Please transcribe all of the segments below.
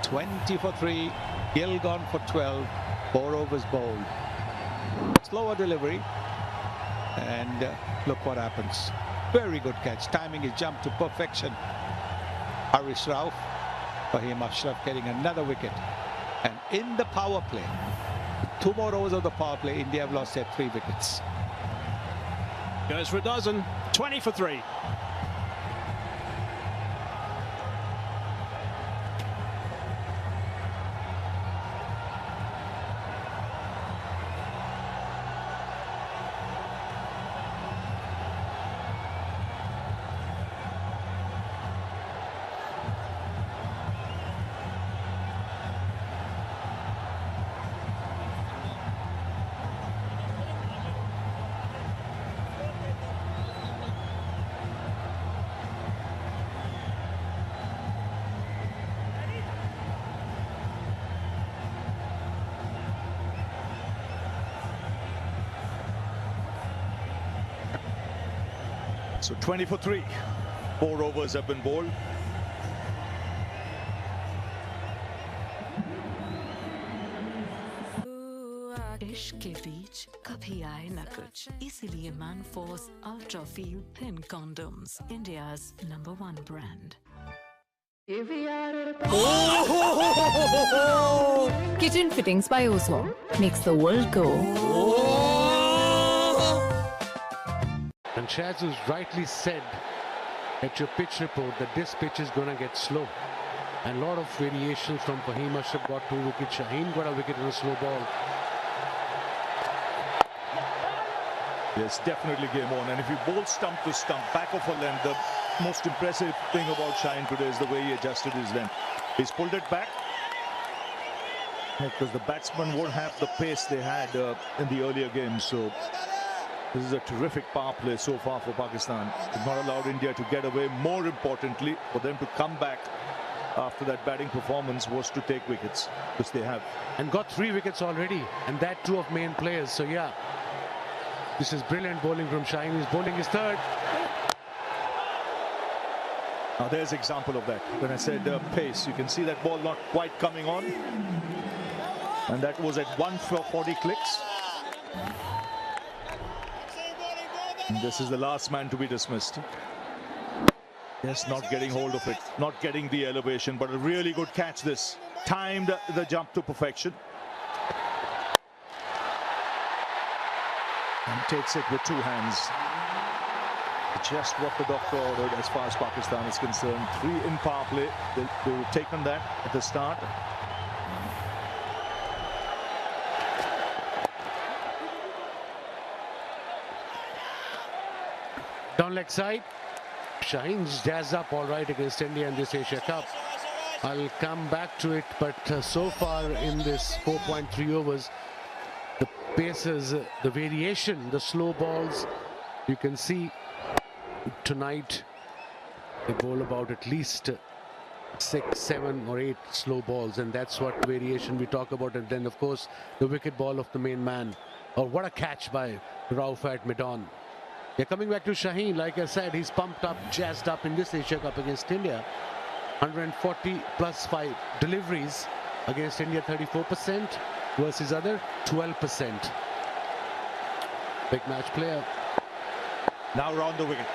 20 for 3. Gill gone for 12. 4 overs bowled. Slower delivery. And look what happens. Very good catch. Timing his jump to perfection. Harish Rauf. Fahim Ashraf getting another wicket. And in the power play, 2 more overs of the power play, India have lost their 3 wickets. Goes for a dozen. 20 for 3. So 20 for 3. 4 overs have been bowled. इश्क के बीच कभी आए न कुछ, इसीलिए Manforce Ultra Feel Thin Condoms, India's #1 brand. Kitchen fittings by Oswald makes the world go. And Shaz has rightly said at your pitch report that this pitch is going to get slow. And a lot of variations from Fahim Ashraf got 2 wickets. Shaheen got a wicket on a slow ball. Yes, definitely game on. And if you bowl stump to stump, back of a length, the most impressive thing about Shaheen today is the way he adjusted his length. He's pulled it back. Because the batsmen won't have the pace they had in the earlier games. So this is a terrific power play so far for Pakistan. They've not allowed India to get away. More importantly, for them to come back after that batting performance was to take wickets, which they have. And got 3 wickets already. And that 2 of main players. So yeah, this is brilliant bowling from Shaheen. He's bowling his 3rd. Now there's example of that. When I said pace, you can see that ball not quite coming on. And that was at 140 clicks. And this is the last man to be dismissed. Yes, not getting hold of it, not getting the elevation, but a really good catch this. Timed the jump to perfection. And takes it with 2 hands. Just what the doctor ordered as far as Pakistan is concerned. 3 in power play. They were taken that at the start. Down leg side. Shaheen's jazzed up all right against India in this Asia Cup. I'll come back to it, but so far in this 4.3 overs, the paces, the variation, the slow balls, you can see tonight they bowl about at least 6, 7 or 8 slow balls, and that's what variation we talk about. And then of course the wicket ball of the main man. Oh, what a catch by Rauf at mid-on. Yeah, coming back to Shaheen, like I said, he's pumped up, jazzed up in this Asia Cup against India. 140 plus 5 deliveries against India, 34% versus other 12%. Big match player. Now round the wicket.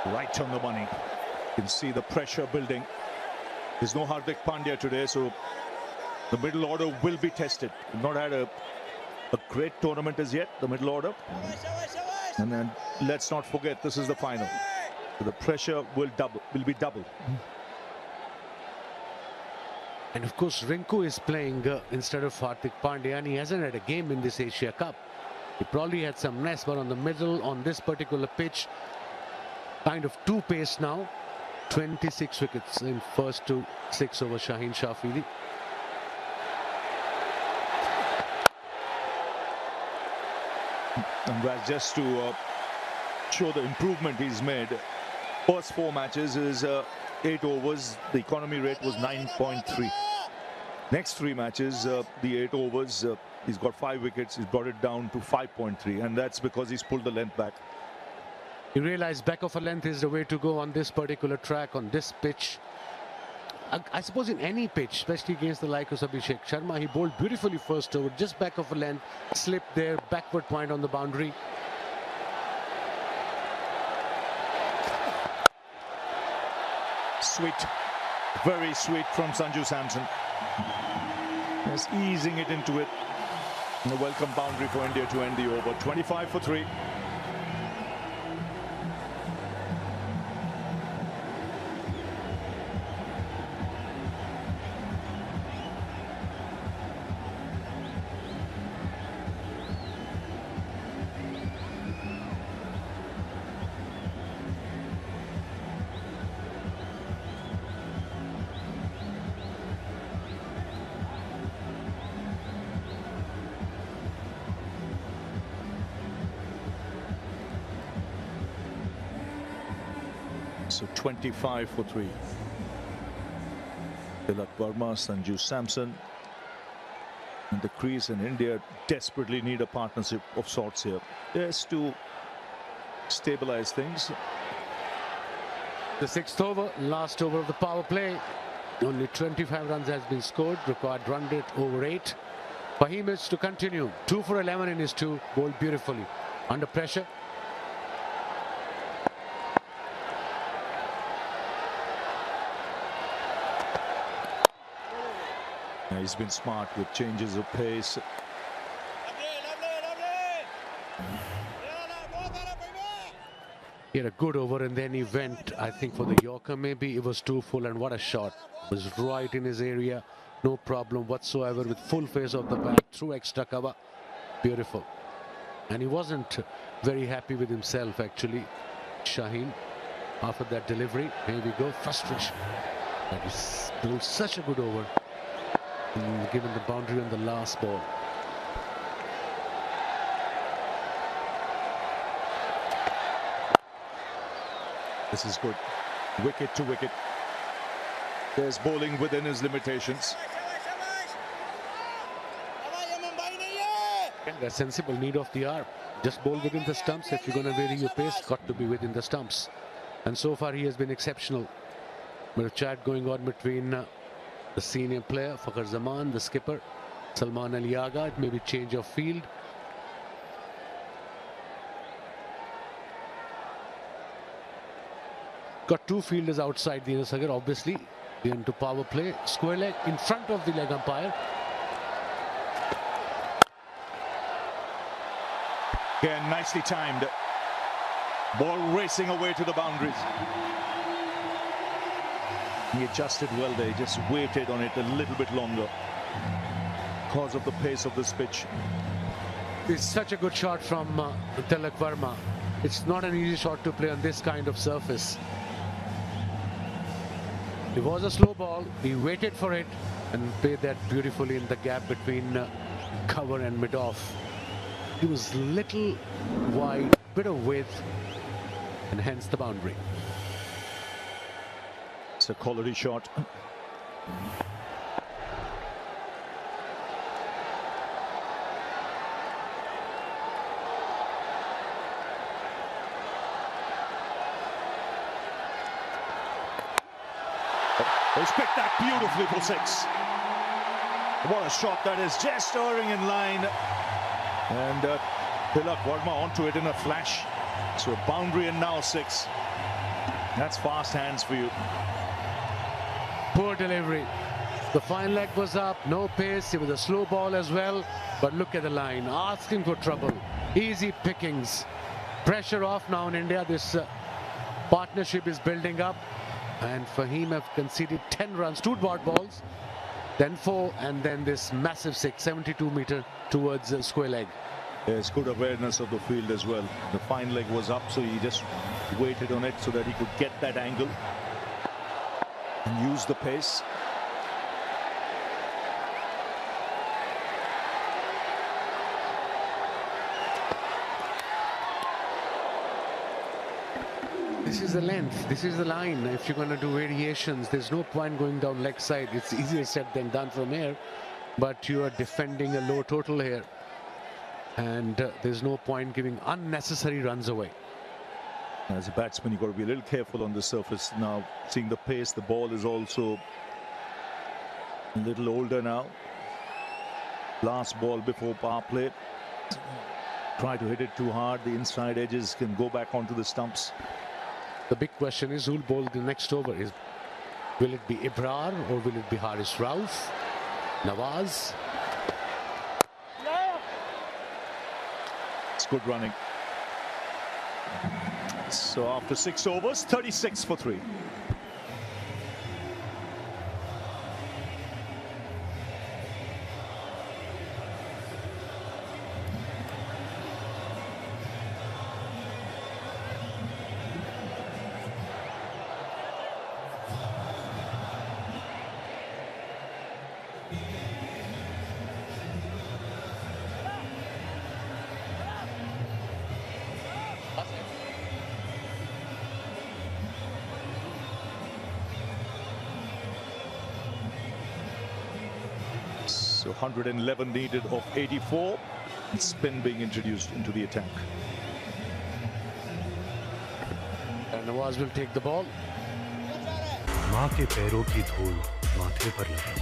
Right on the money. You can see the pressure building. There's no Hardik Pandya today, so the middle order will be tested. We've not had a great tournament as yet, the middle order. And then let's not forget, this is the final. So the pressure will be double. And of course, Rinku is playing instead of Hardik Pandya, and he hasn't had a game in this Asia Cup. He probably had some rest, but on the middle, on this particular pitch, kind of 2 pace now. 26 wickets in first to 6 over Shaheen Shafiri. And that's just to show the improvement he's made. First 4 matches is 8 overs. The economy rate was 9.3. Next 3 matches, the 8 overs, he's got 5 wickets. He's brought it down to 5.3, and that's because he's pulled the length back. He realized back of a length is the way to go on this particular track, on this pitch. I suppose in any pitch, especially against the likes of Abhishek Sharma, he bowled beautifully first over, just back of a length, slipped there, backward point on the boundary. Sweet, very sweet from Sanju Samson. Just easing it into it. And a welcome boundary for India to end the over. 25 for 3. So 25 for 3. Tilak Verma, Sanju Samson. And the crease in India desperately need a partnership of sorts here. Just to stabilize things. The 6th over, last over of the power play. Only 25 runs has been scored. Required run rate over 8. Fahim is to continue. 2 for 11 in his 2. Bowled beautifully. Under pressure. He's been smart with changes of pace. He had a good over and then he went, I think, for the Yorker maybe. It was too full, and what a shot. It was right in his area. No problem whatsoever, with full face of the bat through extra cover. Beautiful. And he wasn't very happy with himself, actually, Shaheen, after that delivery. Here we go, frustration. But he's bowled such a good over, given the boundary on the last ball. This is good. Wicket to wicket. There's bowling within his limitations. Yeah, that's sensible, need of the hour. Just bowl within the stumps. If you're going to vary your pace, got to be within the stumps. And so far he has been exceptional. But a chat going on between the senior player, Fakhar Zaman, the skipper, Salman Ali Agha. It may be change of field. Got two fielders outside the inner circle, obviously. Into power play. Square leg in front of the leg umpire. Again, nicely timed. Ball racing away to the boundaries. He adjusted well there, just waited on it a little bit longer because of the pace of this pitch. It's such a good shot from Tilak Verma. It's not an easy shot to play on this kind of surface. It was a slow ball. He waited for it and played that beautifully in the gap between cover and mid-off. He was little wide, bit of width, and hence the boundary. It's a quality shot. He's picked that beautifully for 6. What a shot that is, just stirring in line. And Tilak Verma onto it in a flash. So a boundary and now 6. That's fast hands for you. Poor delivery. The fine leg was up, no pace. It was a slow ball as well. But look at the line, asking for trouble. Easy pickings. Pressure off now in India. This partnership is building up. And Fahim have conceded 10 runs, 2 dot balls, then 4, and then this massive 6, 72 meter towards square leg. There's good awareness of the field as well. The fine leg was up, so he just waited on it so that he could get that angle and use the pace. This is the length, this is the line. If you're going to do variations, there's no point going down leg side. It's easier said than done from here, but you are defending a low total here, and there's no point giving unnecessary runs away. As a batsman, you've got to be a little careful on the surface. Now, seeing the pace, the ball is also a little older now. Last ball before power play. Try to hit it too hard. The inside edges can go back onto the stumps. The big question is who'll bowl the next over. Will it be Ibrar or will it be Haris Rauf? Nawaz. It's good running. So after 6 overs, 36 for 3. So 111 needed of 84. And spin being introduced into the attack. And Nawaz will take the ball. माँ के पैरों की धूल माथे पर लगी,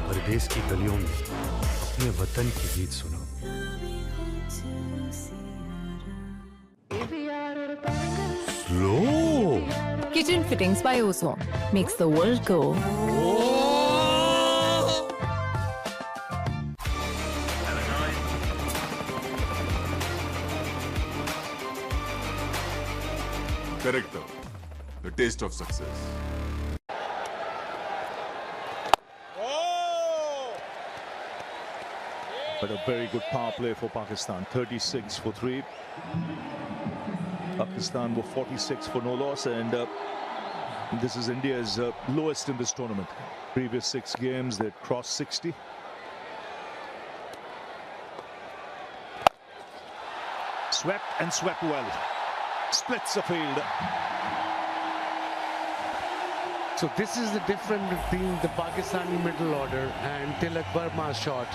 परदेस की गलियों में अपने वतन की गीत सुनो. Slow. Kitchen Fittings by Ozone makes the world go. Correct, the taste of success. But a very good power play for Pakistan. 36 for 3. Pakistan were 46 for no loss, and this is India's lowest in this tournament. Previous 6 games they'd crossed 60. Swept and swept well. Splits the field. So this is the difference between the Pakistani middle order and Tilak Verma's shot.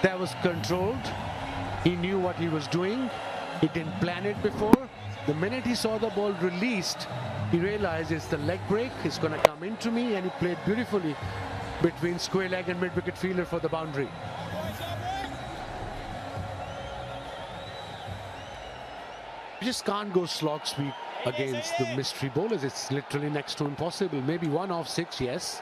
That was controlled. He knew what he was doing. He didn't plan it before. The minute he saw the ball released, he realized it's the leg break. It's going to come into me, and he played beautifully between square leg and mid-wicket fielder for the boundary. You just can't go slog sweep against the mystery bowlers. It's literally next to impossible. Maybe 1 off 6, yes.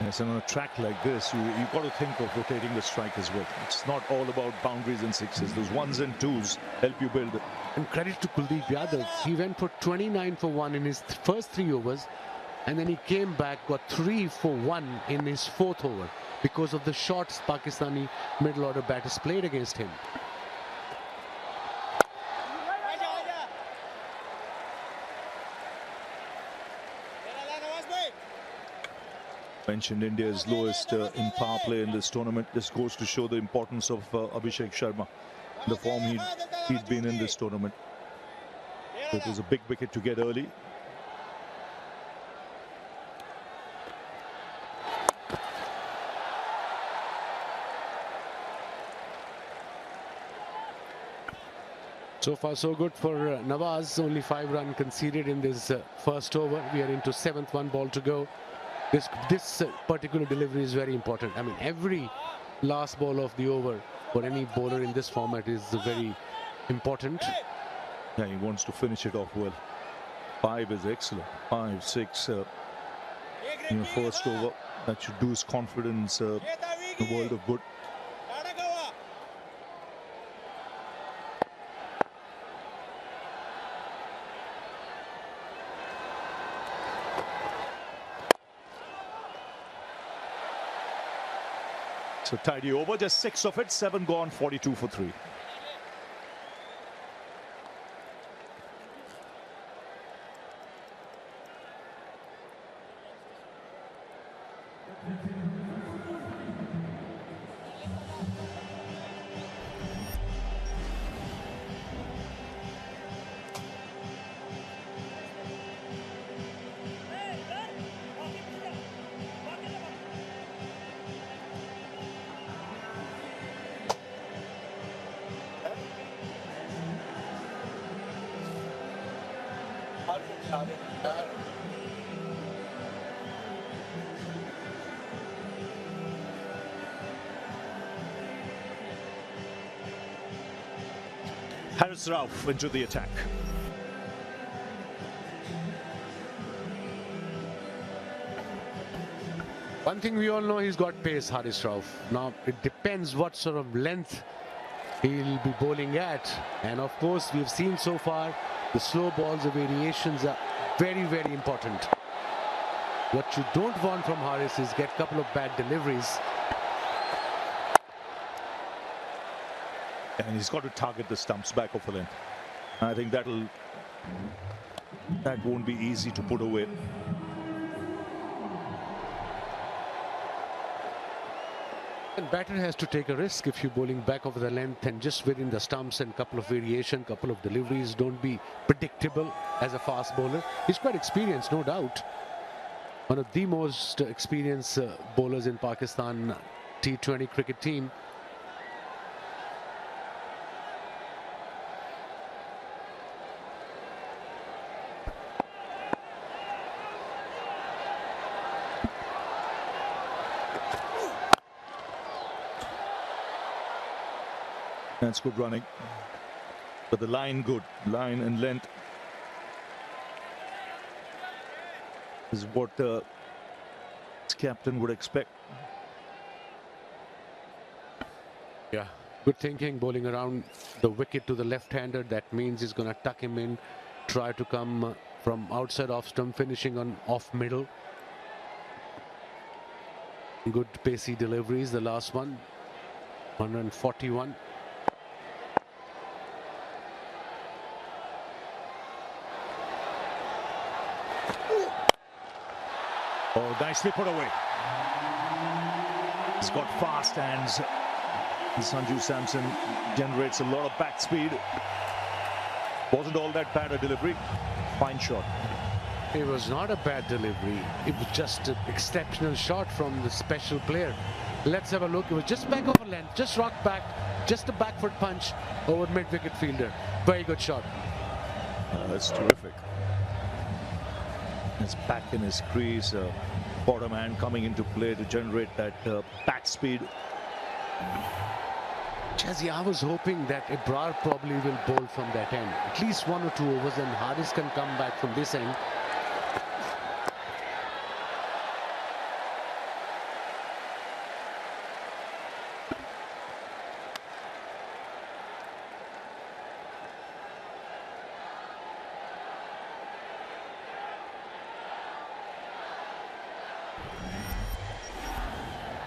Yes, and on a track like this, you've got to think of rotating the strike as well. It's not all about boundaries and sixes. Those 1s and 2s help you build. And credit to Kuldeep Yadav. He went for 29 for 1 in his first 3 overs. And then he came back, got 3 for 1 in his 4th over because of the shots Pakistani middle order batters played against him. Mentioned India's lowest in power play in this tournament. This goes to show the importance of Abhishek Sharma, the form he'd been in this tournament. It was a big wicket to get early. So far so good for Nawaz. Only 5 runs conceded in this first over. We are into 7th, 1 ball to go. This particular delivery is very important. I mean, every last ball of the over for any bowler in this format is very important. Yeah, he wants to finish it off well. 5 is excellent. 5, 6 in your first over. That should do his confidence the world of good. So tidy over, just 6 of it, 7 gone, 42 for 3. Haris Rauf into the attack. One thing we all know, he's got pace, Haris Rauf. Now, it depends what sort of length he'll be bowling at. And of course, we've seen so far, the slow balls, the variations are very, very important. What you don't want from Haris is get a couple of bad deliveries. And he's got to target the stumps back of the length. I think that won't be easy to put away. And batter has to take a risk if you're bowling back over the length and just within the stumps and couple of variation, couple of deliveries. Don't be predictable as a fast bowler. He's quite experienced, no doubt. One of the most experienced bowlers in Pakistan T20 cricket team. That's good running. But the line good. Line and length is what the captain would expect. Yeah, good thinking, bowling around the wicket to the left-hander. That means he's going to tuck him in, try to come from outside off stump, finishing on off middle. Good pacey deliveries, the last one, 141. Oh, nicely put away. He's got fast hands. Sanju Samson generates a lot of back speed. Wasn't all that bad a delivery. Fine shot. It was not a bad delivery. It was just an exceptional shot from the special player. Let's have a look. It was just back over length, just rocked back, just a back foot punch over mid-wicket fielder. Very good shot. That's terrific. It's back in his crease. Bottom hand coming into play to generate that bat speed. Jazzy, I was hoping that Ebrar probably will bowl from that end. At least 1 or 2 overs, and Haris can come back from this end.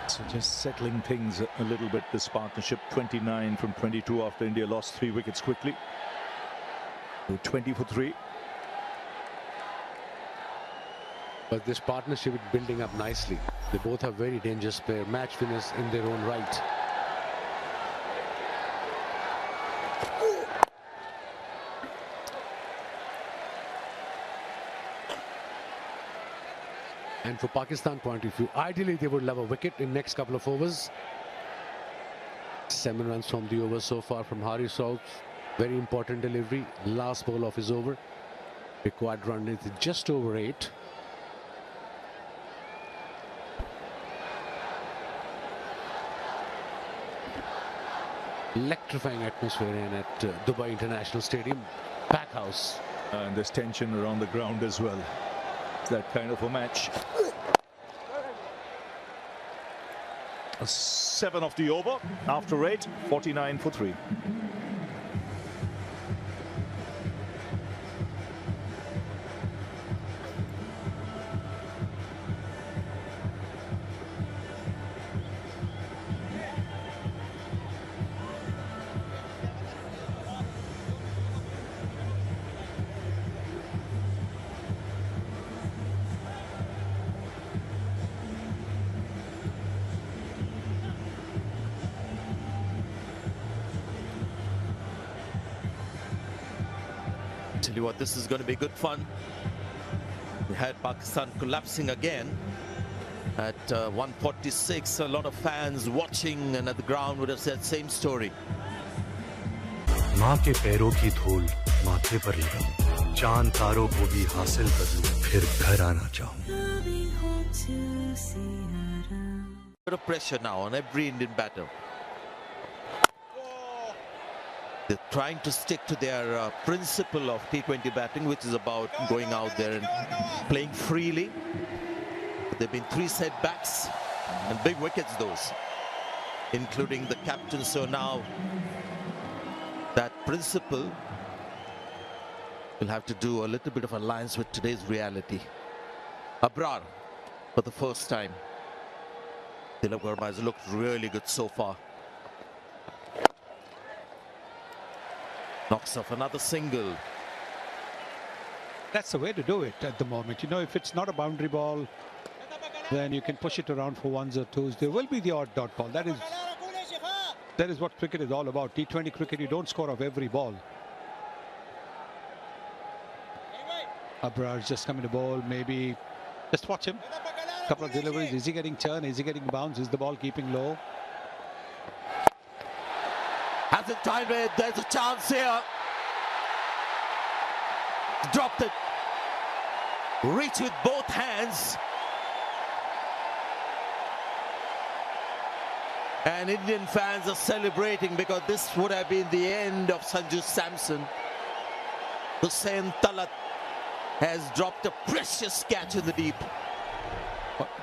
So just settling things a little bit, this partnership. 29 from 22 after India lost 3 wickets quickly. 20 for 3. But this partnership is building up nicely. They both are very dangerous players, match winners in their own right. And for Pakistan point of view, ideally they would love a wicket in next couple of overs. 7 runs from the over so far from Haris Rauf. Very important delivery. Last ball of his over. Required run is just over 8. Electrifying atmosphere in at Dubai International Stadium. Pack house. And there's tension around the ground as well. It's that kind of a match. 7 of the over after 8, 49 for 3. Tell you what, this is going to be good fun. We had Pakistan collapsing again at 146. A lot of fans watching, and at the ground would have said same story. माँ के पैरों की धूल माथे पर लगा चांद तारों को भी हासिल कर लूं, फिर घर आना चाहूं। Bit of pressure now on every Indian batter. They're trying to stick to their principle of T20 batting, which is about going out there and playing freely. There have been 3 setbacks and big wickets, those, including the captain. So now that principle will have to do a little bit of alliance with today's reality. Abrar for the first time. Tilak Verma has looked really good so far. Knocks off another single. That's the way to do it at the moment. You know, if it's not a boundary ball, then you can push it around for ones or twos. There will be the odd dot ball. That is what cricket is all about. T20 cricket, you don't score off every ball. Abrar's just coming to bowl. Maybe just watch him. Couple of deliveries. Is he getting turn? Is he getting bounce? Is the ball keeping low? Hasn't timed it. There's a chance here. Dropped it. Reach with both hands. And Indian fans are celebrating because this would have been the end of Sanju Samson. Hussain Talat has dropped a precious catch in the deep.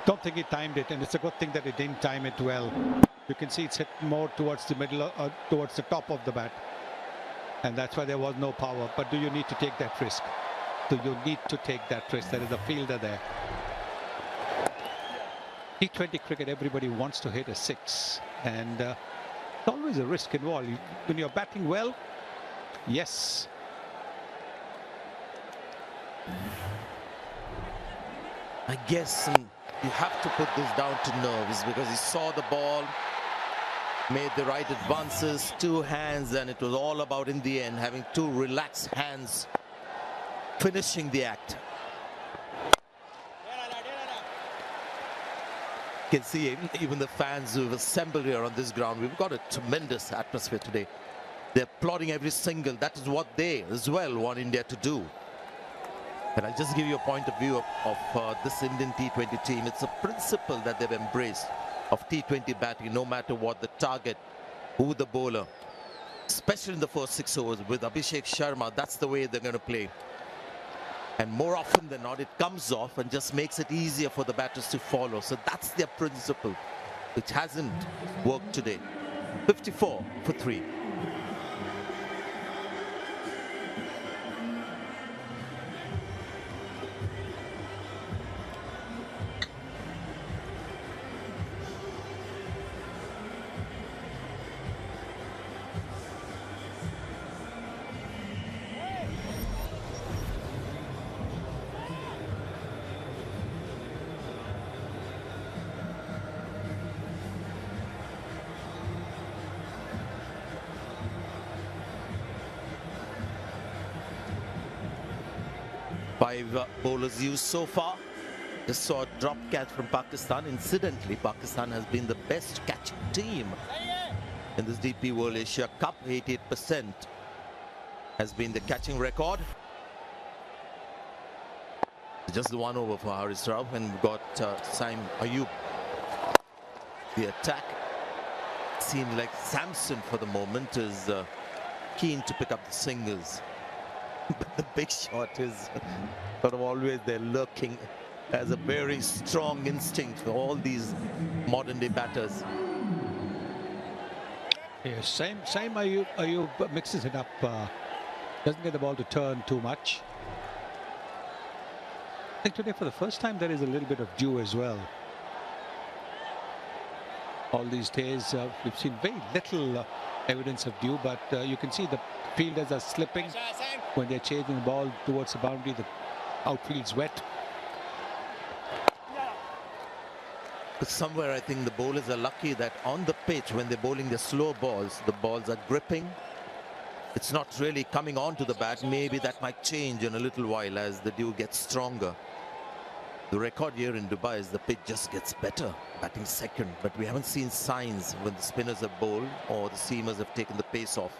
Don't think he timed it, and it's a good thing that he didn't time it well. You can see it's hit more towards the middle, towards the top of the bat, and that's why there was no power. But do you need to take that risk? Do you need to take that risk? There is a fielder there. T20 cricket, everybody wants to hit a 6, and there's always a risk involved. When you're batting well, yes. I guess you have to put this down to nerves because he saw the ball, made the right advances, 2 hands, and it was all about, in the end, having 2 relaxed hands, finishing the act. You can see even the fans who have assembled here on this ground. We've got a tremendous atmosphere today. They're applauding every single. That is what they as well want India to do. And I'll just give you a point of view of this Indian T20 team. It's a principle that they've embraced of T20 batting, no matter what the target, who the bowler, especially in the first 6 overs with Abhishek Sharma. That's the way they're going to play. And more often than not, it comes off and just makes it easier for the batters to follow. So that's their principle, which hasn't worked today. 54 for 3. Five bowlers used so far. Just saw a drop catch from Pakistan. Incidentally, Pakistan has been the best catching team in this DP World Asia Cup. 88% has been the catching record. Just the 1 over for Haris Rao, and we've got Saim Ayub. The attack seems like Samson for the moment is keen to pick up the singles. But the big shot is sort of always there lurking as a very strong instinct for all these modern day batters. Yes, same Ayub mixes it up, doesn't get the ball to turn too much. I think today for the first time there is a little bit of dew as well. All these days we've seen very little evidence of dew, but you can see the fielders are slipping when they're chasing the ball towards the boundary. The outfield's wet. But somewhere I think the bowlers are lucky that on the pitch when they're bowling the slow balls, the balls are gripping. It's not really coming onto the bat. Maybe that might change in a little while as the dew gets stronger. The record here in Dubai is the pitch just gets better, batting second. But we haven't seen signs when the spinners have bowled or the seamers have taken the pace off.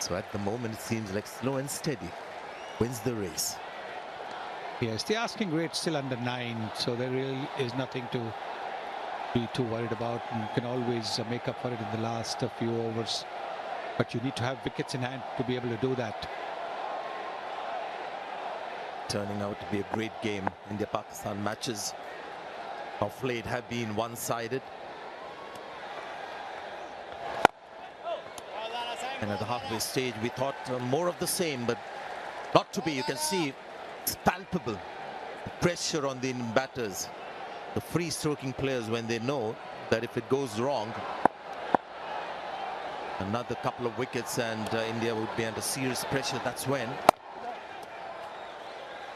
So at the moment, it seems like slow and steady wins the race. Yes, the asking rate still under 9, so there really is nothing to be too worried about. You can always make up for it in the last few overs, but you need to have wickets in hand to be able to do that. Turning out to be a great game. India-Pakistan matches of late have been one-sided. And at the halfway stage, we thought more of the same, but not to be. You can see it's palpable. The pressure on the batters, the free-stroking players, when they know that if it goes wrong, another couple of wickets and India would be under serious pressure. That's when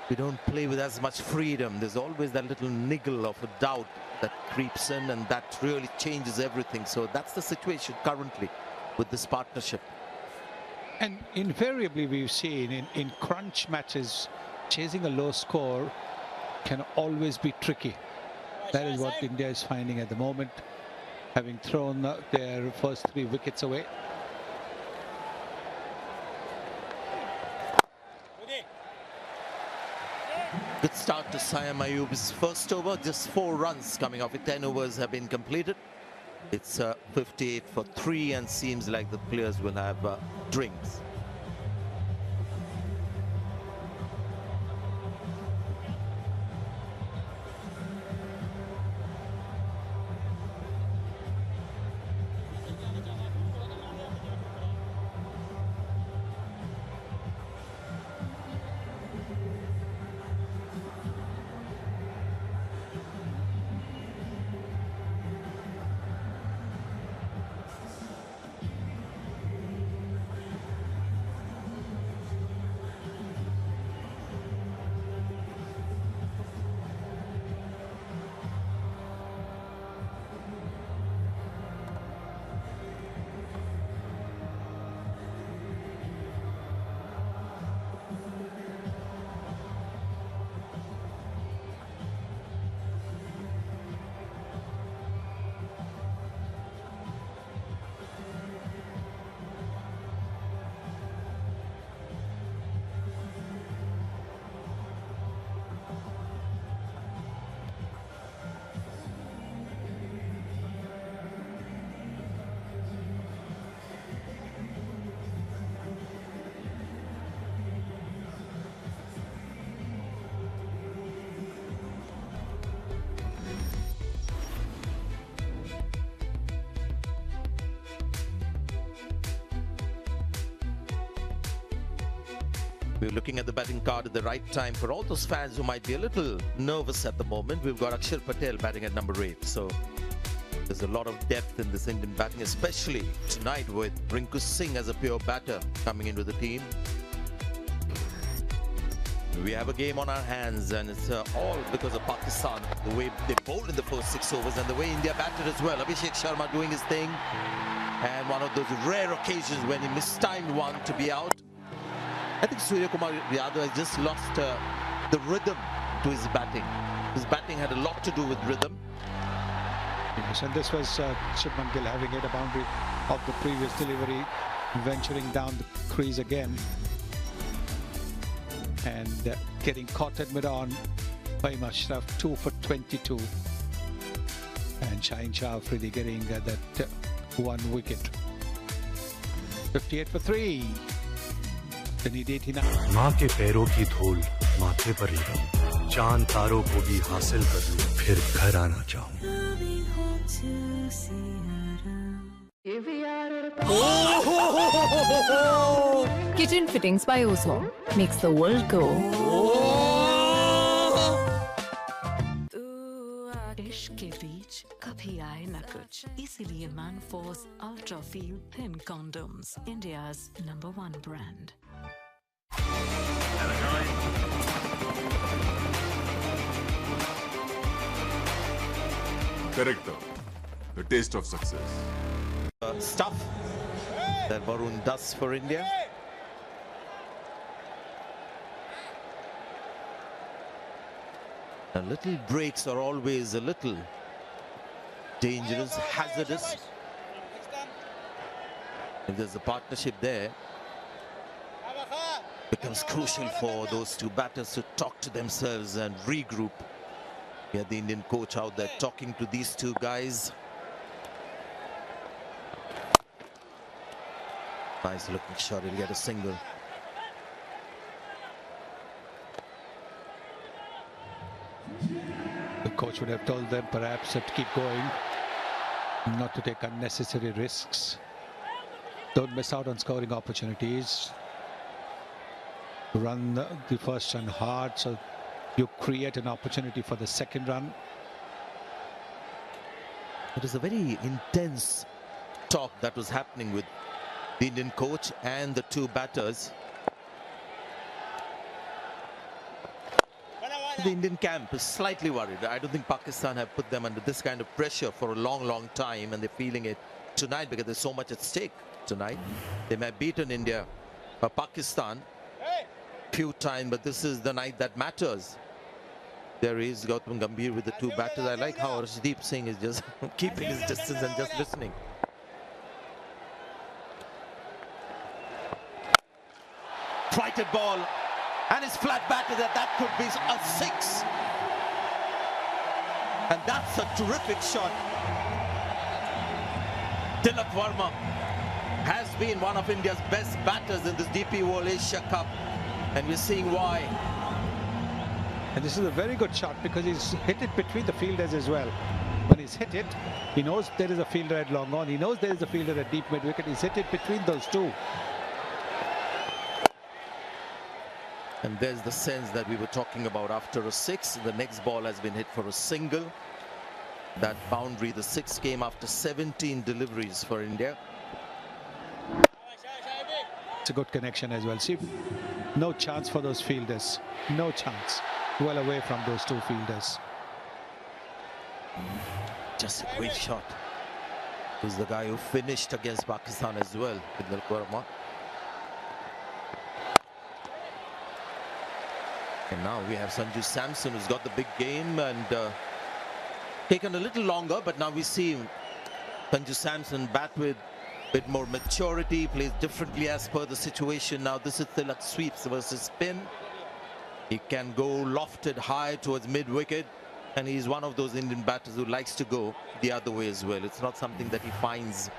we don't play with as much freedom. There's always that little niggle of a doubt that creeps in, and that really changes everything. So that's the situation currently with this partnership. And invariably we've seen in crunch matches, chasing a low score can always be tricky. That is what India is finding at the moment, having thrown their first 3 wickets away. Good start to Saim Ayub's first over, just 4 runs coming off it. 10 overs have been completed. It's 58 for 3, and seems like the players will have drinks. We're looking at the batting card at the right time for all those fans who might be a little nervous at the moment. We've got Akshar Patel batting at number 8. So there's a lot of depth in this Indian batting, especially tonight with Rinku Singh as a pure batter coming into the team. We have a game on our hands, and it's all because of Pakistan, the way they bowled in the first 6 overs and the way India batted as well. Abhishek Sharma doing his thing, and one of those rare occasions when he mistimed one to be out. I think Surya Kumar Yadav has just lost the rhythm to his batting. His batting had a lot to do with rhythm. Yes, and this was Shubman Gill having hit a boundary of the previous delivery, venturing down the crease again and getting caught at mid-on by Ashraf, 2 for 22. And Shaheen Shah Afridi getting that 1 wicket. 58 for 3. They need 89. माँ के पैरों की धूल माथे पर लगाऊं, चांद तारों को भी हासिल कर लूं, फिर घर आना चाहूं। Kitchen Fittings by Ozone makes the world go. इश्क के बीच कभी आए न कुछ, इसीलिए Manforce Ultra Feel Thin Condoms, India's #1 brand. Correct. The taste of success. Stuff that Varun does for India. The little breaks are always a little dangerous, hazardous. If there's a partnership there, becomes crucial for those two batters to talk to themselves and regroup. Yeah, the Indian coach out there talking to these two guys. Nice looking shot, he'll get a single. The coach would have told them perhaps to keep going, not to take unnecessary risks. Don't miss out on scoring opportunities. Run the first run hard so you create an opportunity for the second run. It is a very intense talk that was happening with the Indian coach and the two batters. The Indian camp is slightly worried. I don't think Pakistan have put them under this kind of pressure for a long time, and they're feeling it tonight because there's so much at stake tonight. They may have beaten India or Pakistan few times, but this is the night that matters. There is Gautam Gambhir with the two batters. I like how Arshdeep Singh is just keeping his distance and just listening. Flighted ball, and his flat batter that could be a 6. And that's a terrific shot. Tilak Varma has been one of India's best batters in this DP World Asia Cup, and we're seeing why. And this is a very good shot because he's hit it between the fielders as well. When he's hit it, he knows there is a fielder at long on. He knows there is a fielder at deep mid wicket. He's hit it between those two. And there's the sense that we were talking about after a 6. The next ball has been hit for a single. That boundary, the 6 came after 17 deliveries for India. It's a good connection as well. See, no chance for those fielders. No chance. Well away from those two fielders. Just a great shot. Who's the guy who finished against Pakistan as well, Tilak Varma. And now we have Sanju Samson, who's got the big game and taken a little longer, but now we see Sanju Samson bat with a bit more maturity, plays differently as per the situation. Now this is Tilak sweeps versus spin. He can go lofted high towards mid-wicket, and he's one of those Indian batters who likes to go the other way as well. It's not something that he finds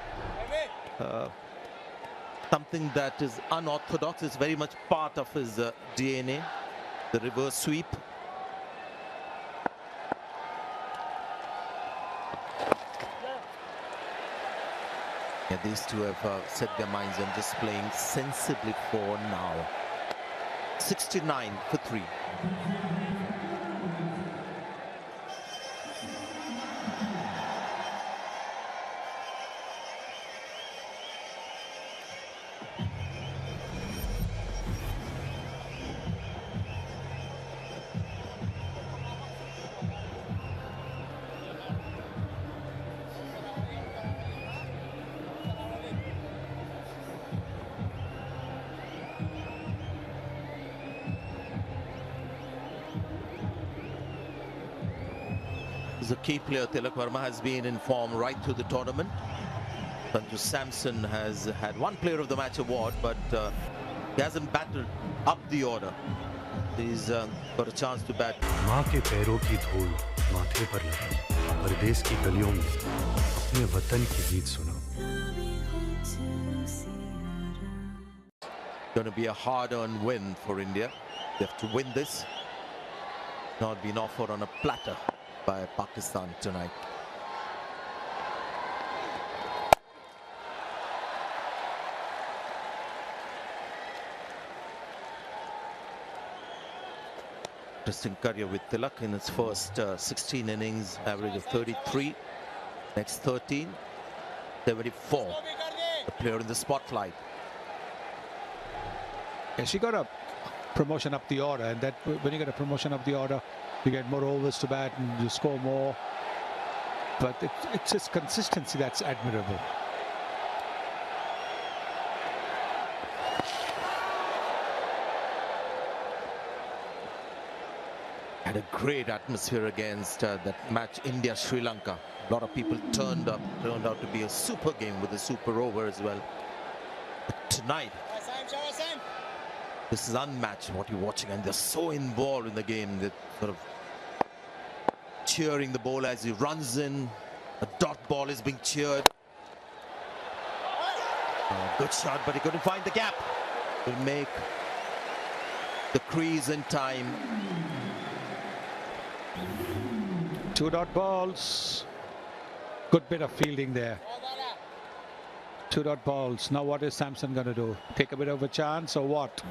something that is unorthodox. It's very much part of his DNA. The reverse sweep. Yeah, these two have set their minds on just playing sensibly for now. 69 for 3. The key player Tilak Varma has been in form right through the tournament. Sanju Samson has had one Player of the Match award, but he hasn't batted up the order. He's got a chance to bat. माँ के पैरों की धूल माथे पर लगी, परदेश की गलियों में अपने वतन की गीत सुनाओ. Going to be a hard-earned win for India. They have to win this. Not been offered on a platter by Pakistan tonight. Interesting career with Tilak in his first 16 innings, average of 33. Next 13, 74. The player in the spotlight. Yes, she got a promotion up the order, and that when you get a promotion up the order, you get more overs to bat and you score more. But it's his consistency that's admirable. Had a great atmosphere against that match India-Sri Lanka. A lot of people turned out to be a super game with a super over as well. But tonight, This is unmatched what you're watching, and they're so involved in the game. They're sort of cheering the bowler as he runs in. A dot ball is being cheered. Good shot, but he couldn't find the gap. Will make the crease in time. 2 dot balls. Good bit of fielding there. 2 dot balls. Now what is Samson going to do? Take a bit of a chance or what?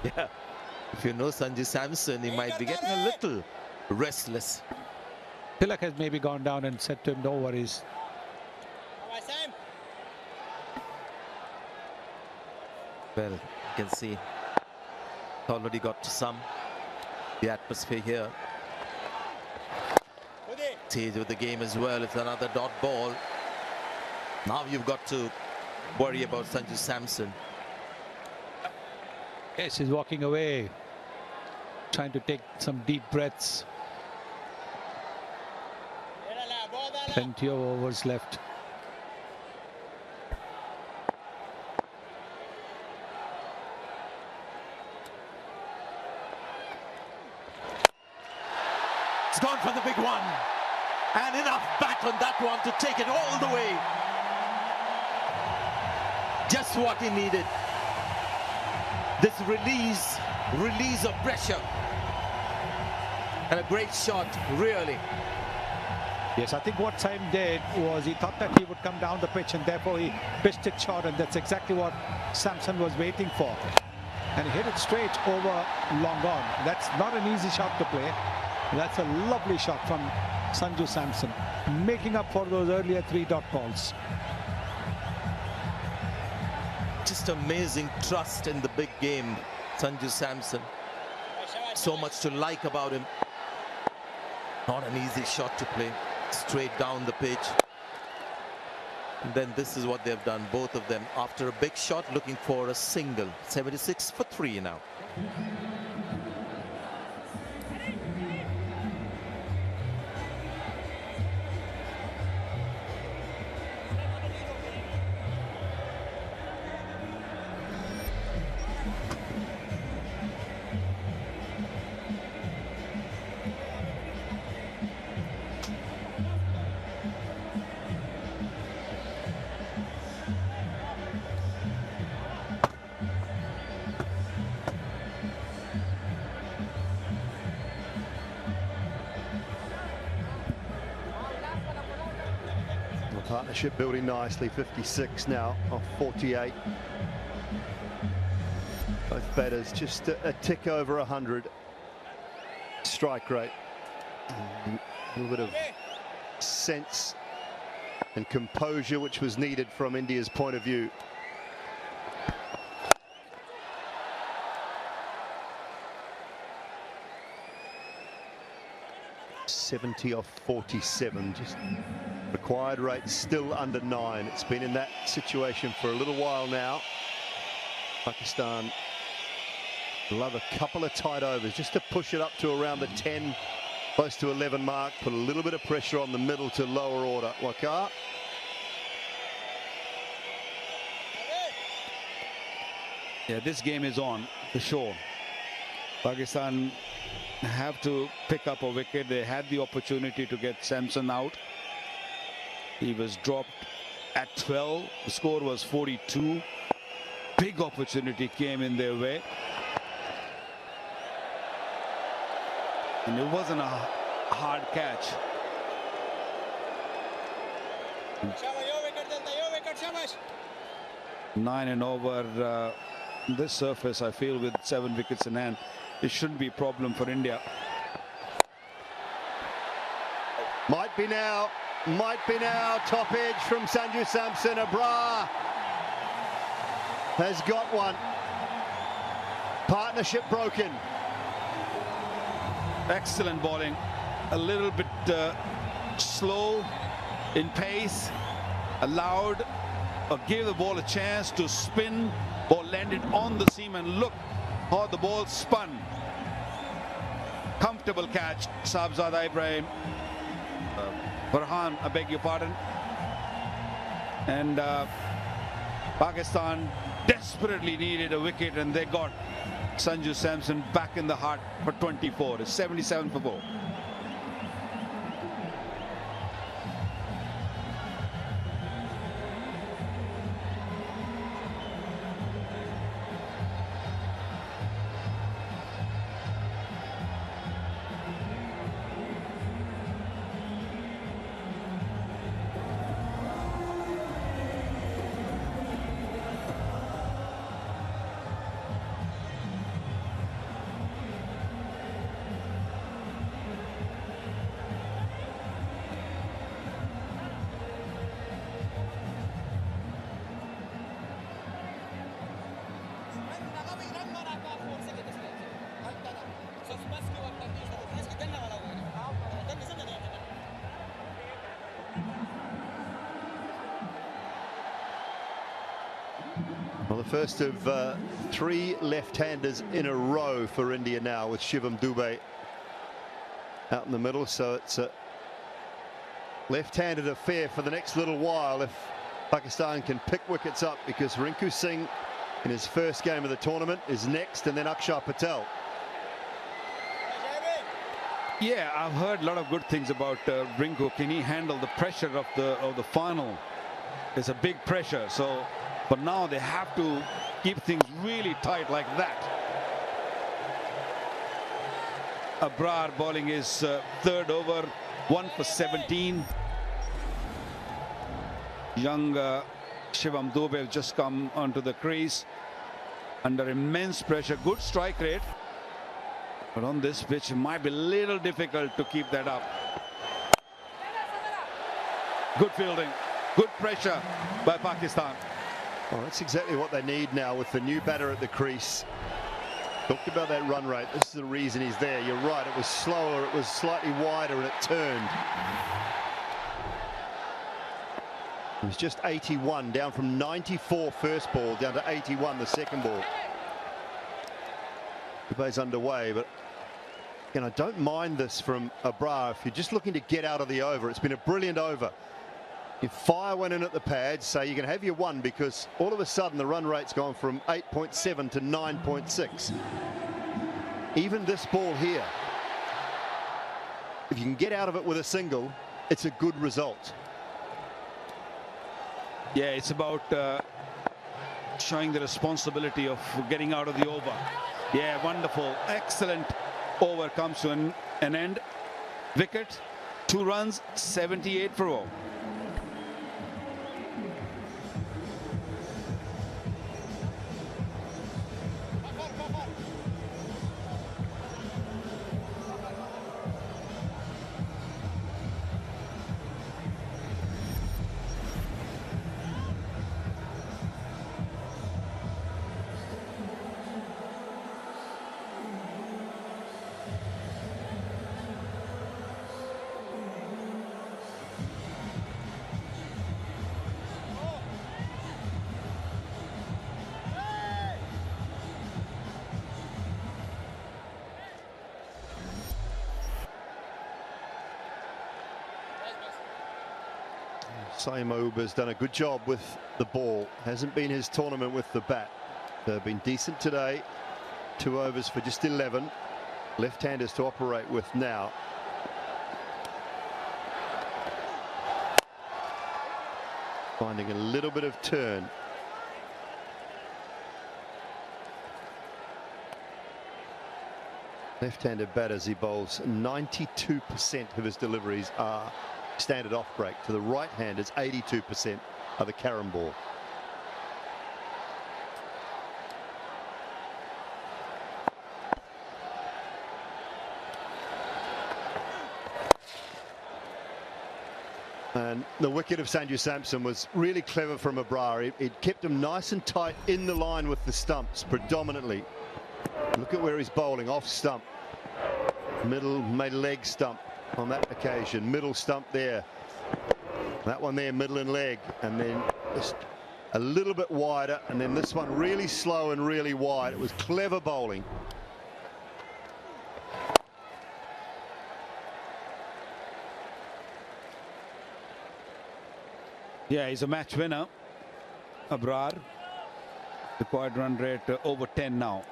Yeah. If you know Sanju Samson, he might be getting a little restless. Tilak has maybe gone down and said to him, no worries. Well, you can see it's already got some the atmosphere here. Stage of the game as well. It's another dot ball. Now you've got to worry about Sanju Samson. Yes, he's walking away, trying to take some deep breaths. Plenty of overs left. It's gone for the big one. And enough bat on that one to take it all the way. Just what he needed. This release of pressure. And a great shot, really. Yes, I think what Saim did was he thought that he would come down the pitch and therefore he pitched it short, and that's exactly what Samson was waiting for. And he hit it straight over long on. That's not an easy shot to play. That's a lovely shot from Sanju Samson, making up for those earlier 3 dot balls. Just amazing trust in the big game, Sanju Samson. So much to like about him. Not an easy shot to play. Straight down the pitch. And then this is what they've done, both of them, after a big shot, looking for a single. 76 for 3 now. Partnership building nicely. 56 now off 48. Both batters just a tick over 100 strike rate. A little bit of sense and composure which was needed from India's point of view. .70 off 47, just required rate still under 9. It's been in that situation for a little while now. Pakistan love a couple of tight overs just to push it up to around the 10, close to 11 mark, put a little bit of pressure on the middle to lower order. Waqar. Yeah, this game is on for sure. Pakistan have to pick up a wicket. They had the opportunity to get Samson out. He was dropped at 12. The score was 42. Big opportunity came in their way. And it wasn't a hard catch. 9 and over. This surface, I feel, with 7 wickets in hand, it shouldn't be a problem for India. Might be now. Top edge from Sanju Samson. Abrar has got one. Partnership broken. Excellent bowling. A little bit slow in pace. Allowed or gave the ball a chance to spin. Ball landed on the seam, and look how the ball spun. Comfortable catch. Sahibzada Ibrahim. I beg your pardon. And Pakistan desperately needed a wicket, and they got Sanju Samson back in the heart for 24. It's 77 for 4. Well, the first of 3 left-handers in a row for India now, with Shivam Dube out in the middle. So it's a left-handed affair for the next little while if Pakistan can pick wickets up, because Rinku Singh in his first game of the tournament is next, and then Akshar Patel. Yeah, I've heard a lot of good things about Rinku. Can he handle the pressure of the final? It's a big pressure. So, but now they have to keep things really tight like that. Abrar bowling his third over, 1 for 17. Young Shivam Dube has just come onto the crease under immense pressure. Good strike rate, but on this pitch it might be a little difficult to keep that up. Good fielding, good pressure by Pakistan. Well, that's exactly what they need now with the new batter at the crease. Talked about that run rate. This is the reason he's there. You're right, it was slower, it was slightly wider, and it turned. It was just 81, down from 94 first ball, down to 81 the second ball. The bay's underway, but you know, don't mind this from Abrar. If you're just looking to get out of the over, it's been a brilliant over. If fire went in at the pads, so you can have your one, because all of a sudden the run rate's gone from 8.7 to 9.6. Even this ball here, if you can get out of it with a single, it's a good result. Yeah, it's about showing the responsibility of getting out of the over. Yeah, wonderful, excellent over comes to an end. Wicket, 2 runs, 78 for all. Saeem Ayub has done a good job with the ball. Hasn't been his tournament with the bat. They've been decent today. 2 overs for just 11. Left-handers to operate with now. Finding a little bit of turn. Left-handed batters, he bowls 92% of his deliveries are standard off break. To the right-handers, 82% are the carom ball. And the wicket of Sanju Samson was really clever from Abrar. It kept him nice and tight in the line with the stumps predominantly. Look at where he's bowling, off stump. Middle, made leg stump on that occasion. Middle stump there. That one there, middle and leg. And then just a little bit wider. And then this one really slow and really wide. It was clever bowling. Yeah, he's a match winner, Abrar. Required run rate over 10 now.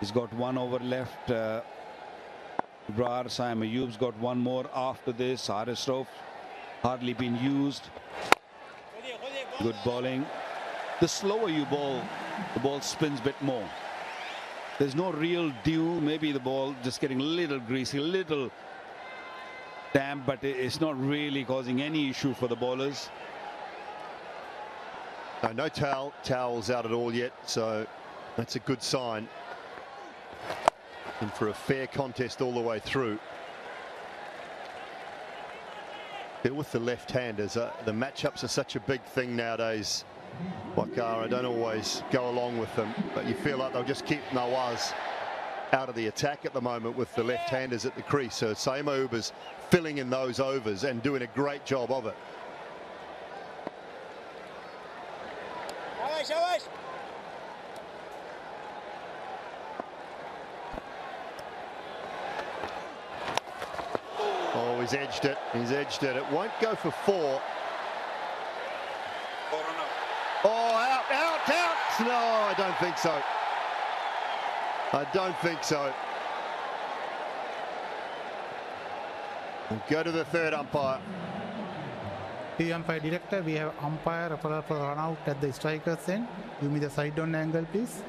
He's got 1 over left. Brar Saim Ayoub's got 1 more after this. Haris Rauf hardly been used. Good bowling. The slower you bowl, the ball spins a bit more. There's no real dew. Maybe the ball just getting a little greasy, a little damp, but it's not really causing any issue for the bowlers. No towels out at all yet, so that's a good sign. And for a fair contest all the way through. Deal with the left-handers. The matchups are such a big thing nowadays. Waqar, don't always go along with them, but you feel like they'll just keep Nawaz out of the attack at the moment with the left-handers at the crease. So Saim Ayoub is filling in those overs and doing a great job of it. Oh, he's edged it. He's edged it. It won't go for 4. Oh, out. No, I don't think so. I don't think so. We'll go to the third umpire. The umpire director, we have umpire for run out at the striker's end. Give me the side down angle, please.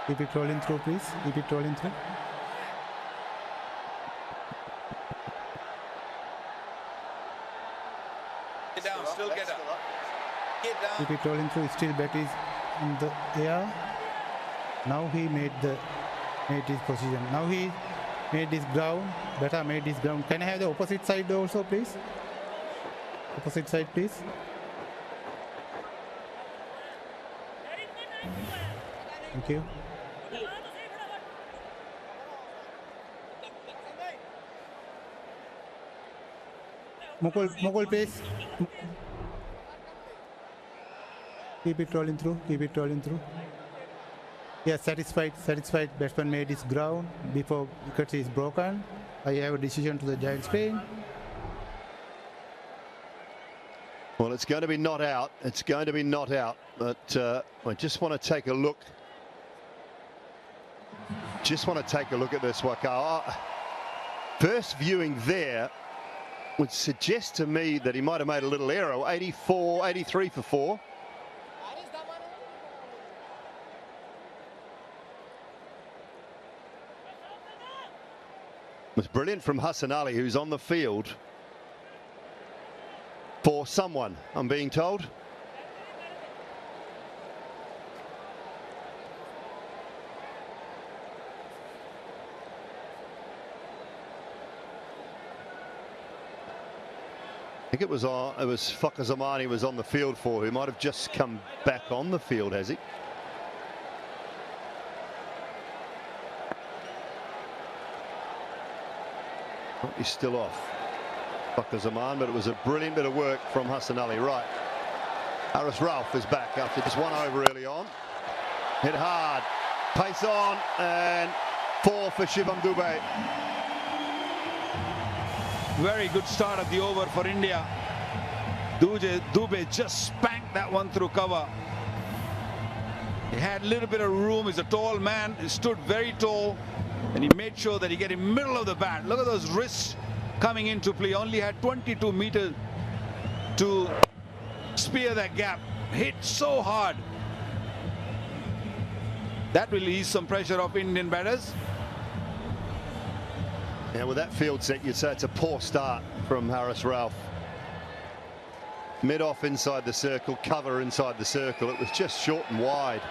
Keep it rolling through, please. Keep it rolling through. Get down, still get up. Get down. Keep it rolling through. Still bat is in the air. Now he made his position. Now he made his ground. Batter made his ground. Can I have the opposite side also, please? Opposite side, please. Thank you. Mukul, please. Keep it rolling through. Keep it rolling through. Yes, satisfied. Batsman made his ground before wicket is broken. I have a decision to the Giants' Spain. Well, it's going to be not out. It's going to be not out. But I just want to take a look. Just want to take a look at this, Waqar. First viewing there would suggest to me that he might have made a little error. 83 for 4. It was brilliant from Hassan Ali, who's on the field for someone, I'm being told. I think it was Fakhar Zaman he was on the field for, who might have just come back on the field, has he? He's still off, Fakhar Zaman, but it was a brilliant bit of work from Hassan Ali. Right, Haris Rauf is back after just 1 over early on. Hit hard, pace on, and 4 for Shivam Dube. Very good start of the over for India. Dube just spanked that one through cover. He had a little bit of room. He's a tall man. He stood very tall, and he made sure that he get in middle of the bat. Look at those wrists coming into play. Only had 22 meters to spear that gap. Hit so hard. That will ease some pressure off Indian batters. Now with that field set, you'd say it's a poor start from Haris Rauf. Mid-off inside the circle, cover inside the circle. It was just short and wide.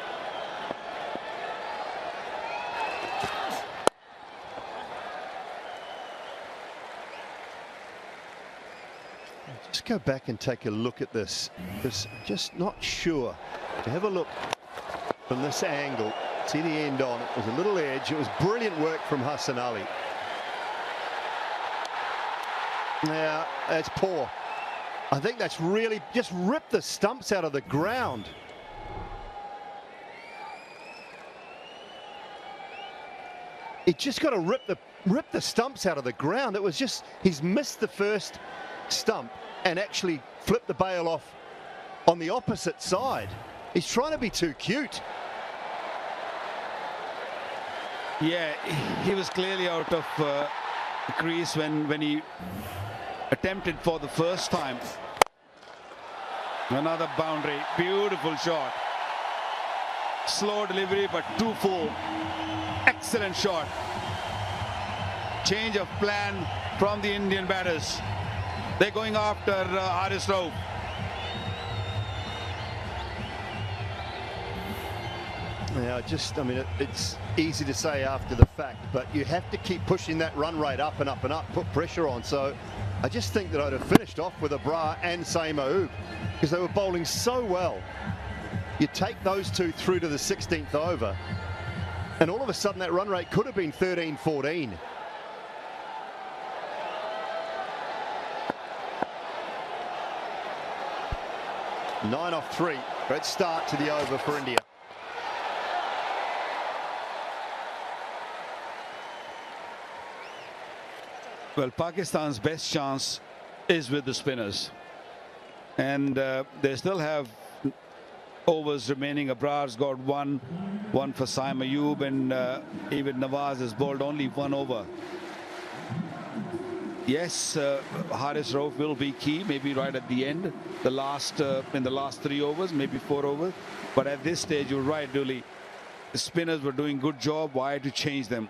Just go back and take a look at this, because I'm just not sure. To have a look from this angle, see the end on, it was a little edge. It was brilliant work from Hassan Ali. Yeah, that's poor. I think that's really just ripped the stumps out of the ground. He just got to rip the stumps out of the ground. It was just, he's missed the first stump and actually flipped the bail off on the opposite side. He's trying to be too cute. Yeah, he was clearly out of crease when he attempted for the first time. Another boundary, beautiful shot. Slow delivery, but too full. Excellent shot. Change of plan from the Indian batters. They're going after Haris Rauf. Yeah, I mean, it's easy to say after the fact, but you have to keep pushing that run rate up and up and up, put pressure on. So I just think that I'd have finished off with Abrar and Saeem Ayub because they were bowling so well. You take those two through to the 16th over, and all of a sudden that run rate could have been 13-14. Nine off 3. Great start to the over for India. Well, Pakistan's best chance is with the spinners. And they still have overs remaining. Abrar's got one for Saeem Ayub, and even Nawaz has bowled only 1 over. Yes, Haris Rauf will be key, maybe right at the end, in the last 3 overs, maybe 4 overs. But at this stage, you're right, Dooley. The spinners were doing good job. Why to change them?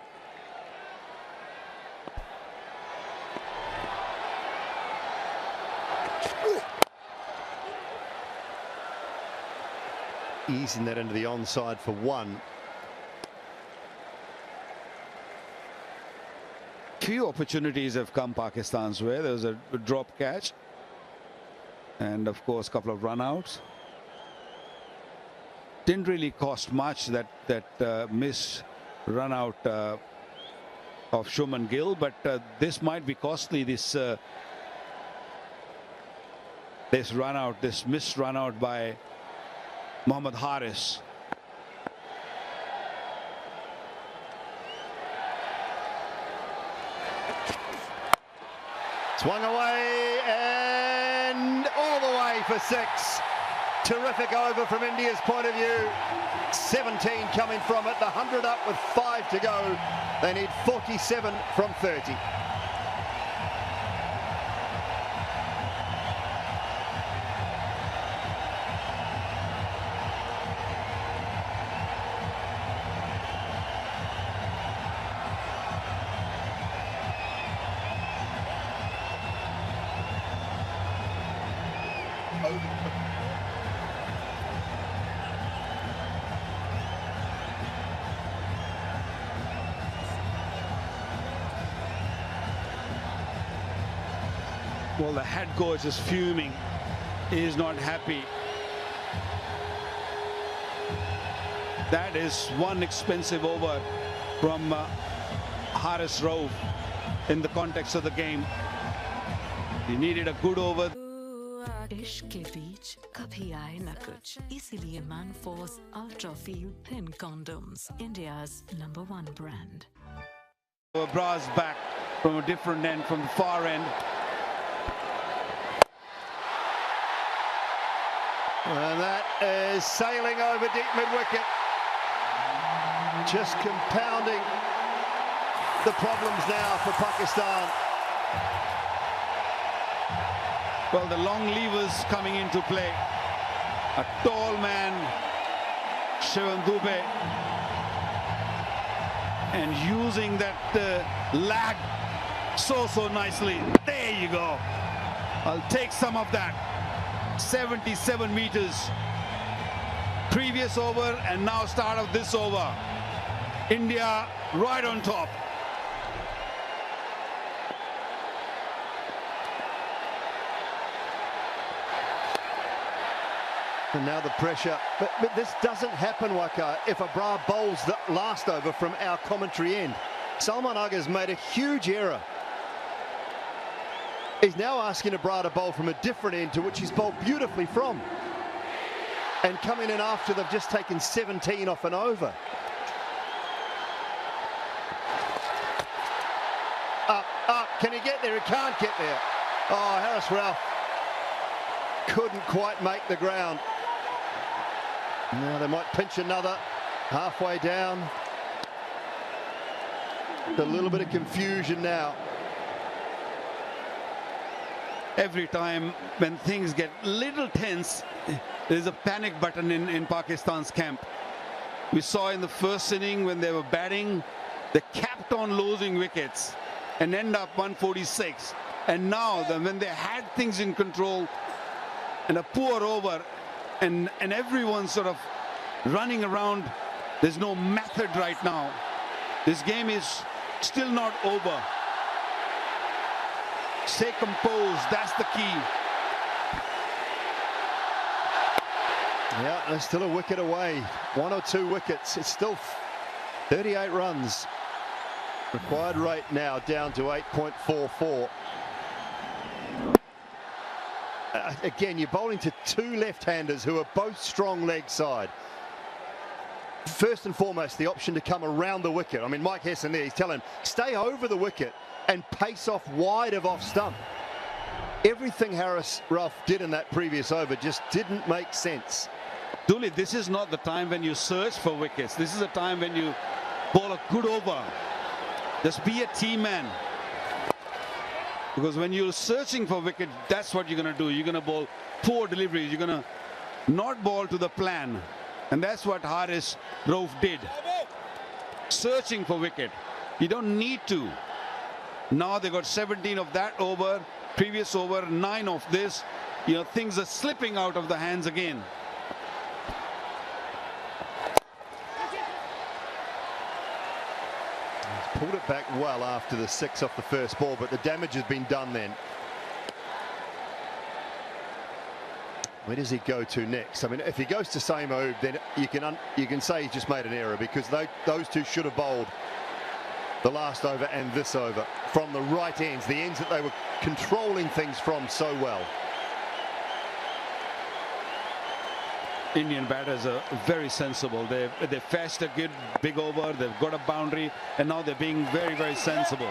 Easing that into the onside for 1. Few opportunities have come Pakistan's way. There was a drop catch, and of course a couple of run-outs. Didn't really cost much, that miss run-out of Shubman Gill, but this might be costly. This run-out, this missed run-out by Mohammad Haris. Swung away and all the way for 6. Terrific over from India's point of view. 17 coming from it, the 100 up with 5 to go. They need 47 from 30. Well, the head coach is fuming. He is not happy. That is one expensive over from Haris Rauf in the context of the game. He needed a good over. इश्क के बीच कभी आए न कुछ, इसीलिए Manforce Ultra Feel Thin Condoms, India's #1 brand. Abrar's back from a different end, from the far end. And that is sailing over deep mid-wicket. Just compounding the problems now for Pakistan. Well, the long levers coming into play. A tall man, Shivam Dube, and using that lag so nicely. There you go. I'll take some of that. 77 meters. Previous over and now start of this over. India right on top. And now the pressure, but this doesn't happen, Waka, if Abrar bowls the last over from our commentary end. Salman Aghar's made a huge error. He's now asking Abrar to bowl from a different end to which he's bowled beautifully from. And coming in after they've just taken 17 off an over. Can he get there? He can't get there. Oh, Haris Rauf couldn't quite make the ground. Now they might pinch another halfway down. A little bit of confusion now. Every time when things get little tense, there's a panic button in Pakistan's camp. We saw in the first inning when they were batting, they kept on losing wickets and end up 146. And now when they had things in control and a poor over and everyone's sort of running around, there's no method right now. This game is still not over. Stay composed, that's the key. Yeah, they're still a wicket away. 1 or 2 wickets. It's still 38 runs. Required rate now down to 8.44. Again, you're bowling to 2 left-handers who are both strong leg side. First and foremost, the option to come around the wicket. I mean, Mike Hesson there, he's telling him, stay over the wicket and pace off wide of off stump. Everything Haris Rauf did in that previous over just didn't make sense. Dooley, this is not the time when you search for wickets. This is a time when you bowl a good over. Just be a team man. Because when you're searching for wicket, that's what you're going to do. You're going to bowl poor deliveries. You're going to not bowl to the plan. And that's what Haris Rauf did. Searching for wicket. You don't need to. Now they got 17 of that over. Previous over, 9 of this. You know, things are slipping out of the hands again. Pulled it back well after the 6 off the first ball, but the damage has been done then. Where does he go to next? I mean, if he goes to Samoub, then you can say he's just made an error, because those two should have bowled the last over and this over from the right ends, the ends that they were controlling things from so well. Indian batters are very sensible. They fetched a good big over, they've got a boundary, and now they're being very, very sensible.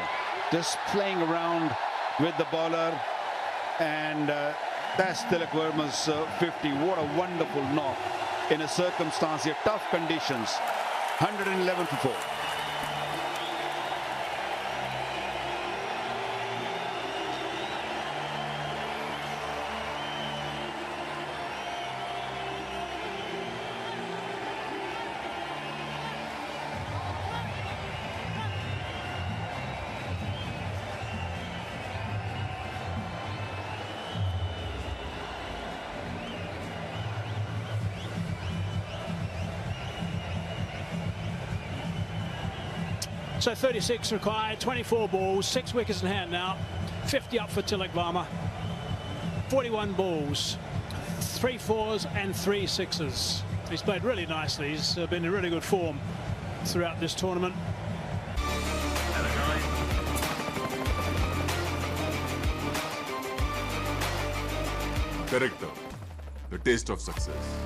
Just playing around with the bowler, and that's Tilak Verma's 50. What a wonderful knock in a circumstance here, tough conditions. 111 for 4. So 36 required, 24 balls, 6 wickets in hand now. 50 up for Tilak Verma. 41 balls, 3 4s and 3 6s. He's played really nicely. He's been in really good form throughout this tournament. Correct. The taste of success.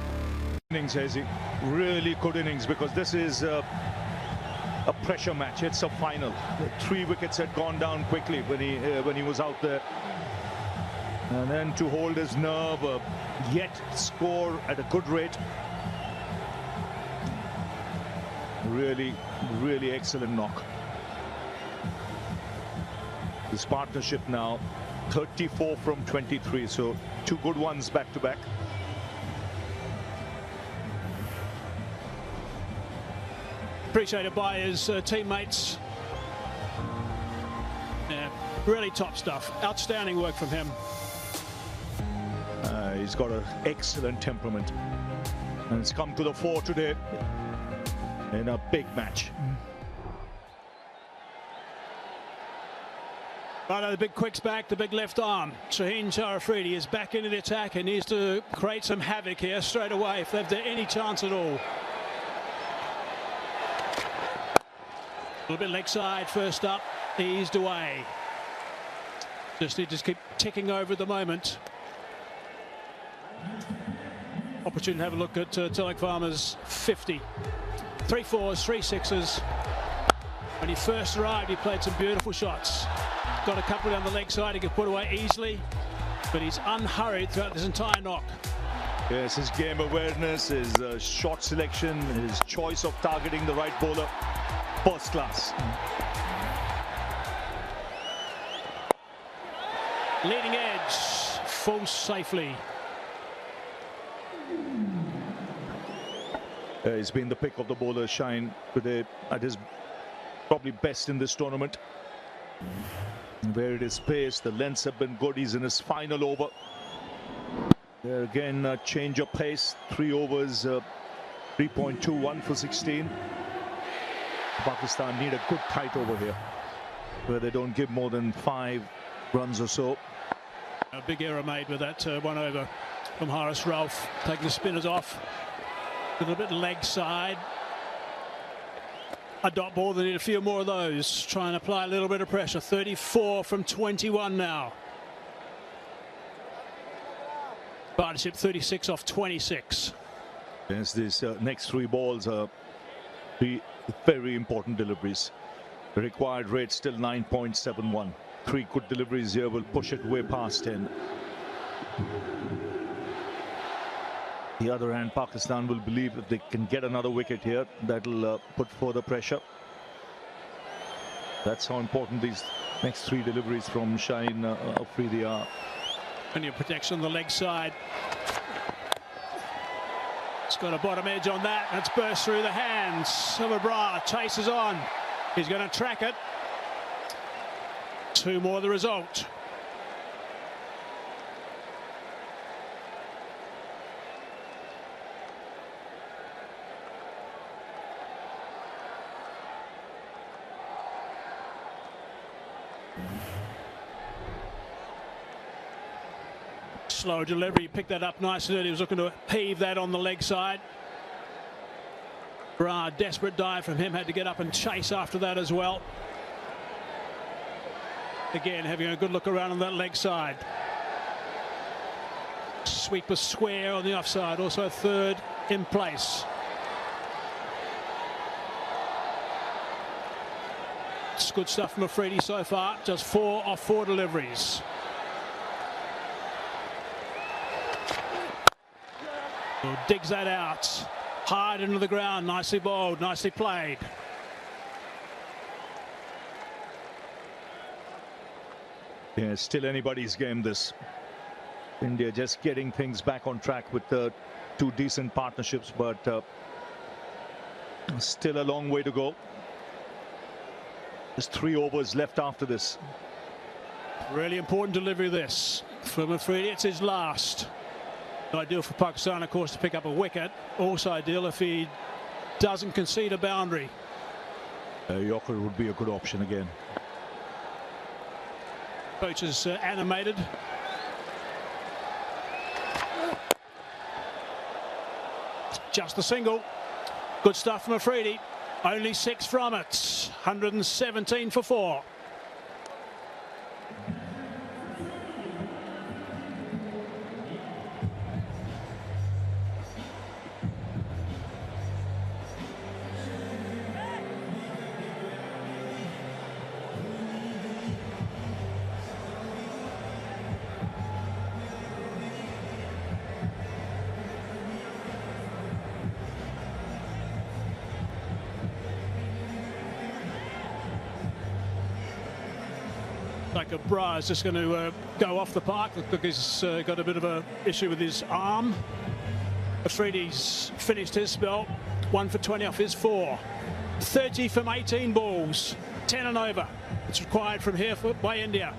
Innings, Hazy. Really good innings, because this is a pressure match. It's a final. 3 wickets had gone down quickly when he was out there, and then to hold his nerve, yet score at a good rate. Really, really excellent knock. This partnership now 34 from 23, so 2 good ones back to back. Appreciated by his teammates. Yeah, really top stuff. Outstanding work from him. He's got an excellent temperament, and it's come to the fore today in a big match. Right, the big quick's back, the big left arm. Shaheen Shah Afridi is back into the attack and needs to create some havoc here straight away if they've any chance at all. A little bit leg side first up, eased away. Just need to keep ticking over at the moment. Opportunity to have a look at Tilak Verma's 50. 3 4s, 3 6s. When he first arrived, he played some beautiful shots. got a couple down the leg side he could put away easily, but he's unhurried throughout this entire knock. Yes, his game awareness, his shot selection, his choice of targeting the right bowler, first class. Leading edge, full safely. He's been the pick of the bowler, Shine, today at his probably best in this tournament. Where it is pace, the lengths have been good. He's in his final over. There again, a change of pace. 3 overs, 3.21 for 16. Pakistan need a good tight over here, where they don't give more than 5 runs or so. A big error made with that 1 over from Haris Rauf, taking the spinners off. A little bit leg side. A dot ball, they need a few more of those. Try and apply a little bit of pressure. 34 from 21 now. Partnership 36 off 26. Yes, these next 3 balls are 3 very important deliveries. The required rate still 9.71. 3 good deliveries here will push it way past 10. The other hand, Pakistan will believe if they can get another wicket here, that'll put further pressure. That's how important these next 3 deliveries from Shaheen Afridi are. Plenty of protection on the leg side. It's got a bottom edge on that. It's burst through the hands of Abrar. Chases on. He's going to track it. 2 more the result. Slow delivery, picked that up nicely. He was looking to heave that on the leg side. Desperate dive from him, had to get up and chase after that as well. Again, having a good look around on that leg side. Sweeper square on the offside, also 3rd in place. It's good stuff from Afridi so far, just 4 off 4 deliveries. Digs that out, hard into the ground, nicely bowled, nicely played. Yeah, still anybody's game this. India just getting things back on track with the 2 decent partnerships, but still a long way to go. There's 3 overs left after this. Really important delivery this from Afridi. It's his last. Ideal for Pakistan, of course, to pick up a wicket. Also ideal if he doesn't concede a boundary. Yorker would be a good option again. Coach is animated. Just a single. Good stuff from Afridi. Only 6 from it. 117 for 4. Like Abrar is just going to go off the park. Look, he's got a bit of an issue with his arm. Afridi's finished his spell. 1 for 20 off his 4. 30 from 18 balls. 10 and over. It's required from here by India.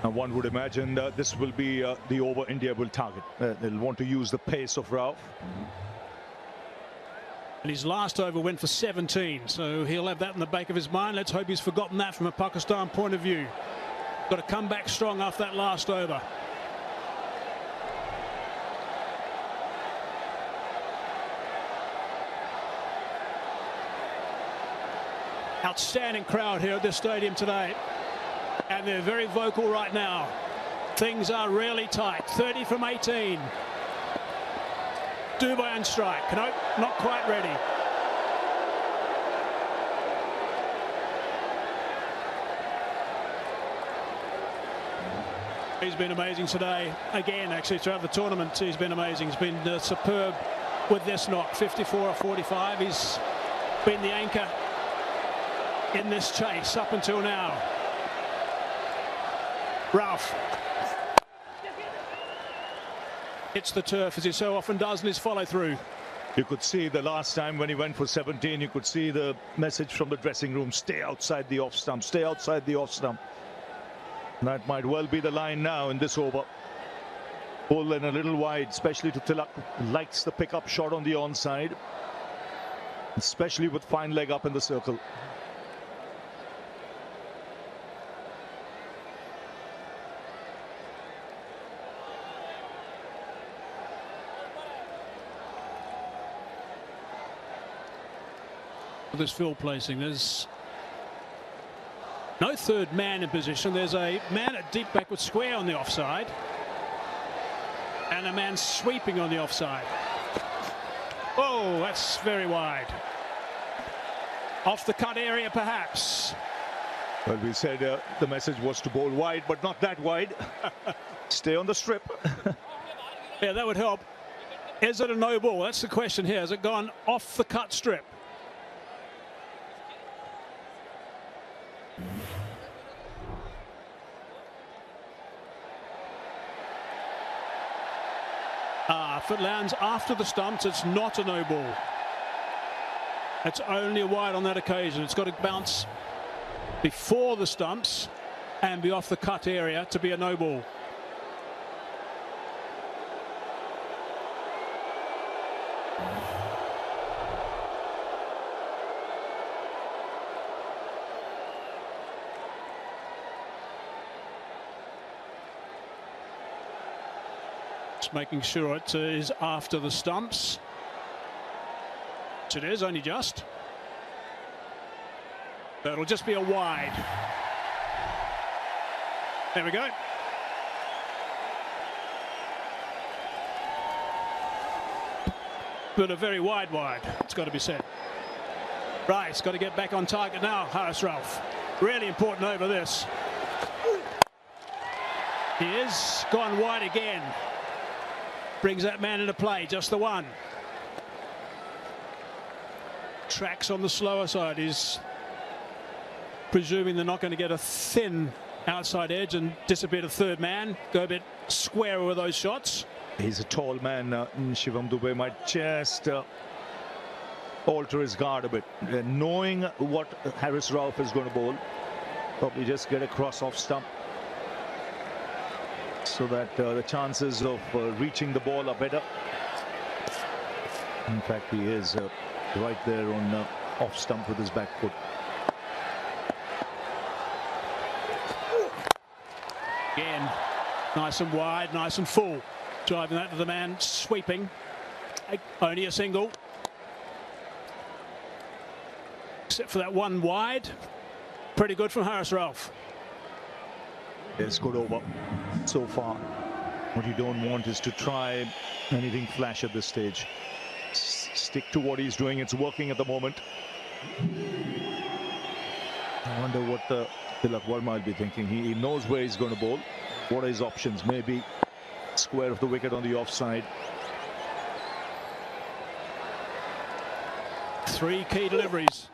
And one would imagine that this will be the over India will target. They'll want to use the pace of Rauf. And his last over went for 17, so he'll have that in the back of his mind. Let's hope he's forgotten that from a Pakistan point of view. Got to come back strong after that last over. Outstanding crowd here at this stadium today, and they're very vocal right now. Things are really tight. 30 from 18. Dubai on strike. No, not quite ready. He's been amazing today. Again, actually, throughout the tournament, he's been amazing. He's been superb with this knock. 54 or 45. He's been the anchor in this chase up until now. Ralph hits the turf as he so often does in his follow-through. You could see the last time when he went for 17, you could see the message from the dressing room: stay outside the off stump, stay outside the off stump. That might well be the line now in this over. Pull in a little wide, especially to Tilak, who likes the pickup shot on the onside, especially with fine leg up in the circle. This field placing, there's no third man in position. There's a man at deep backward square on the offside and a man sweeping on the offside. Oh, that's very wide. Off the cut area, perhaps. Well, we said the message was to bowl wide, but not that wide. Stay on the strip. Yeah, that would help. Is it a no ball? That's the question here. Has it gone off the cut strip? If it lands after the stumps, it's not a no ball. It's only a wide on that occasion. It's got to bounce before the stumps and be off the cut area to be a no ball. Making sure it is after the stumps. It is only just. That'll just be a wide. There we go. But a very wide. It's got to be said. Right, it's got to get back on target now, Haris Rauf. Really important over this. He is gone wide again. Brings that man into play, just the one. Tracks on the slower side. He's presuming they're not going to get a thin outside edge and disappear to third man. Go a bit squarer with those shots. He's a tall man. Shivam Dube might just alter his guard a bit. Knowing what Haris Rauf is going to bowl, probably just get across off stump, so that the chances of reaching the ball are better. In fact, he is right there on off stump with his back foot. Again, nice and wide, nice and full. Driving that to the man, sweeping. Only a single. Except for that one wide. Pretty good from Haris Rauf. It's good over so far. What you don't want is to try anything flash at this stage. Stick to what he's doing. It's working at the moment. I wonder what Tilak Verma will be thinking. He knows where he's going to bowl. What are his options? Maybe square of the wicket on the offside. 3 key deliveries.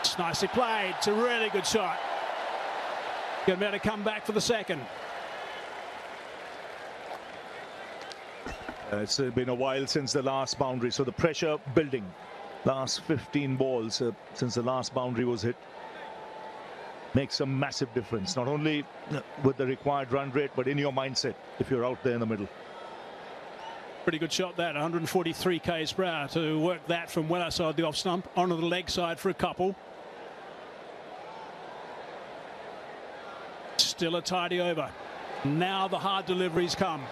It's nicely played. It's a really good shot. Going to be able to come back for the second. It's been a while since the last boundary, so the pressure building. Last 15 balls since the last boundary was hit makes a massive difference, not only with the required run rate, but in your mindset if you're out there in the middle. Pretty good shot that, 143 k's per hour to work that from well outside the off stump onto the leg side for a couple. Still a tidy over. Now the hard deliveries come.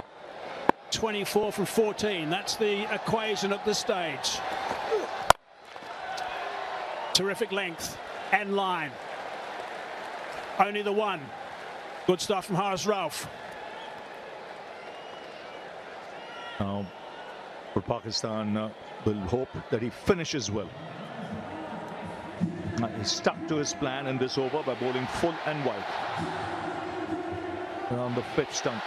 24 from 14. That's the equation at this stage. Terrific length and line. Only the one. Good stuff from Haris Rauf. Now, for Pakistan, will hope that he finishes well. He stuck to his plan in this over by bowling full and wide. around the 5th stump.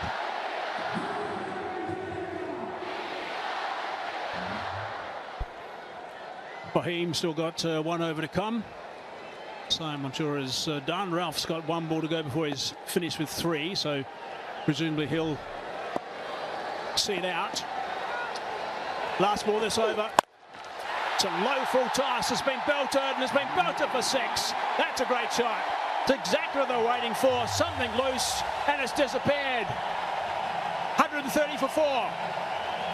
Fahim still got 1 over to come. Same, I'm sure, is done. Ralph's got 1 ball to go before he's finished with 3, so presumably he'll see it out. Last ball this over. It's a low full toss. It's been belted, and it's been belted for 6. That's a great shot. It's exactly what they're waiting for. Something loose, and it's disappeared. 130 for 4.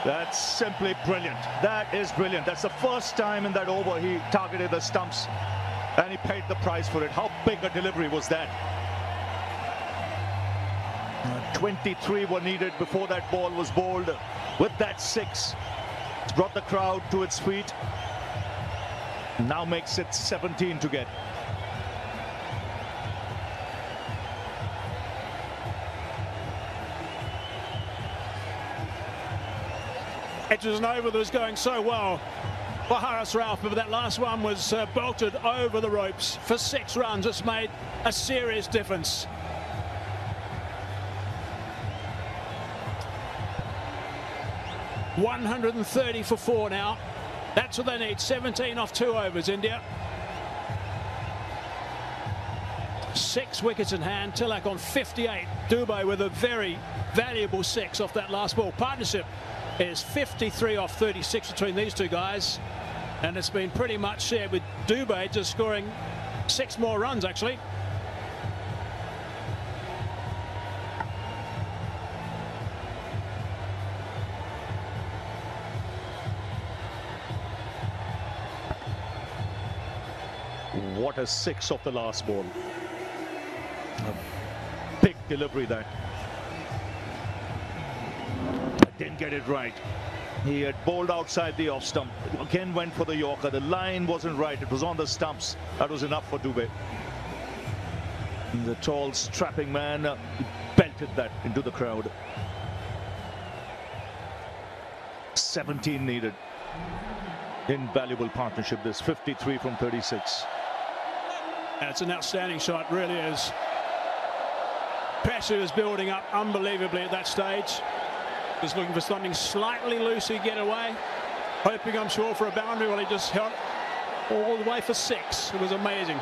That's simply brilliant. That is brilliant. That's the first time in that over he targeted the stumps, and he paid the price for it. How big a delivery was that? 23 were needed before that ball was bowled. With that 6, it's brought the crowd to its feet. Now makes it 17 to get. It was an over that was going so well for Haris Rauf, but that last one was bolted over the ropes for 6 runs. It's made a serious difference. $130 for 4 now. That's what they need. 17 off 2 overs, India. 6 wickets in hand. Tilak on 58. Dubey with a very valuable 6 off that last ball. Partnership is 53 off 36 between these two guys, and it's been pretty much shared, with Dubey just scoring 6 more runs actually. What a 6 off the last ball. A big delivery that. Didn't get it right. He had bowled outside the off stump. Again went for the Yorker. The line wasn't right. It was on the stumps. That was enough for Dubey. And the tall, strapping man belted that into the crowd. 17 needed. Invaluable partnership, this 53 from 36. It's an outstanding shot, really is. Pressure is building up unbelievably at that stage. Just looking for something slightly loose to get away. Hoping, I'm sure, for a boundary. Well, he just held all the way for 6. It was amazing.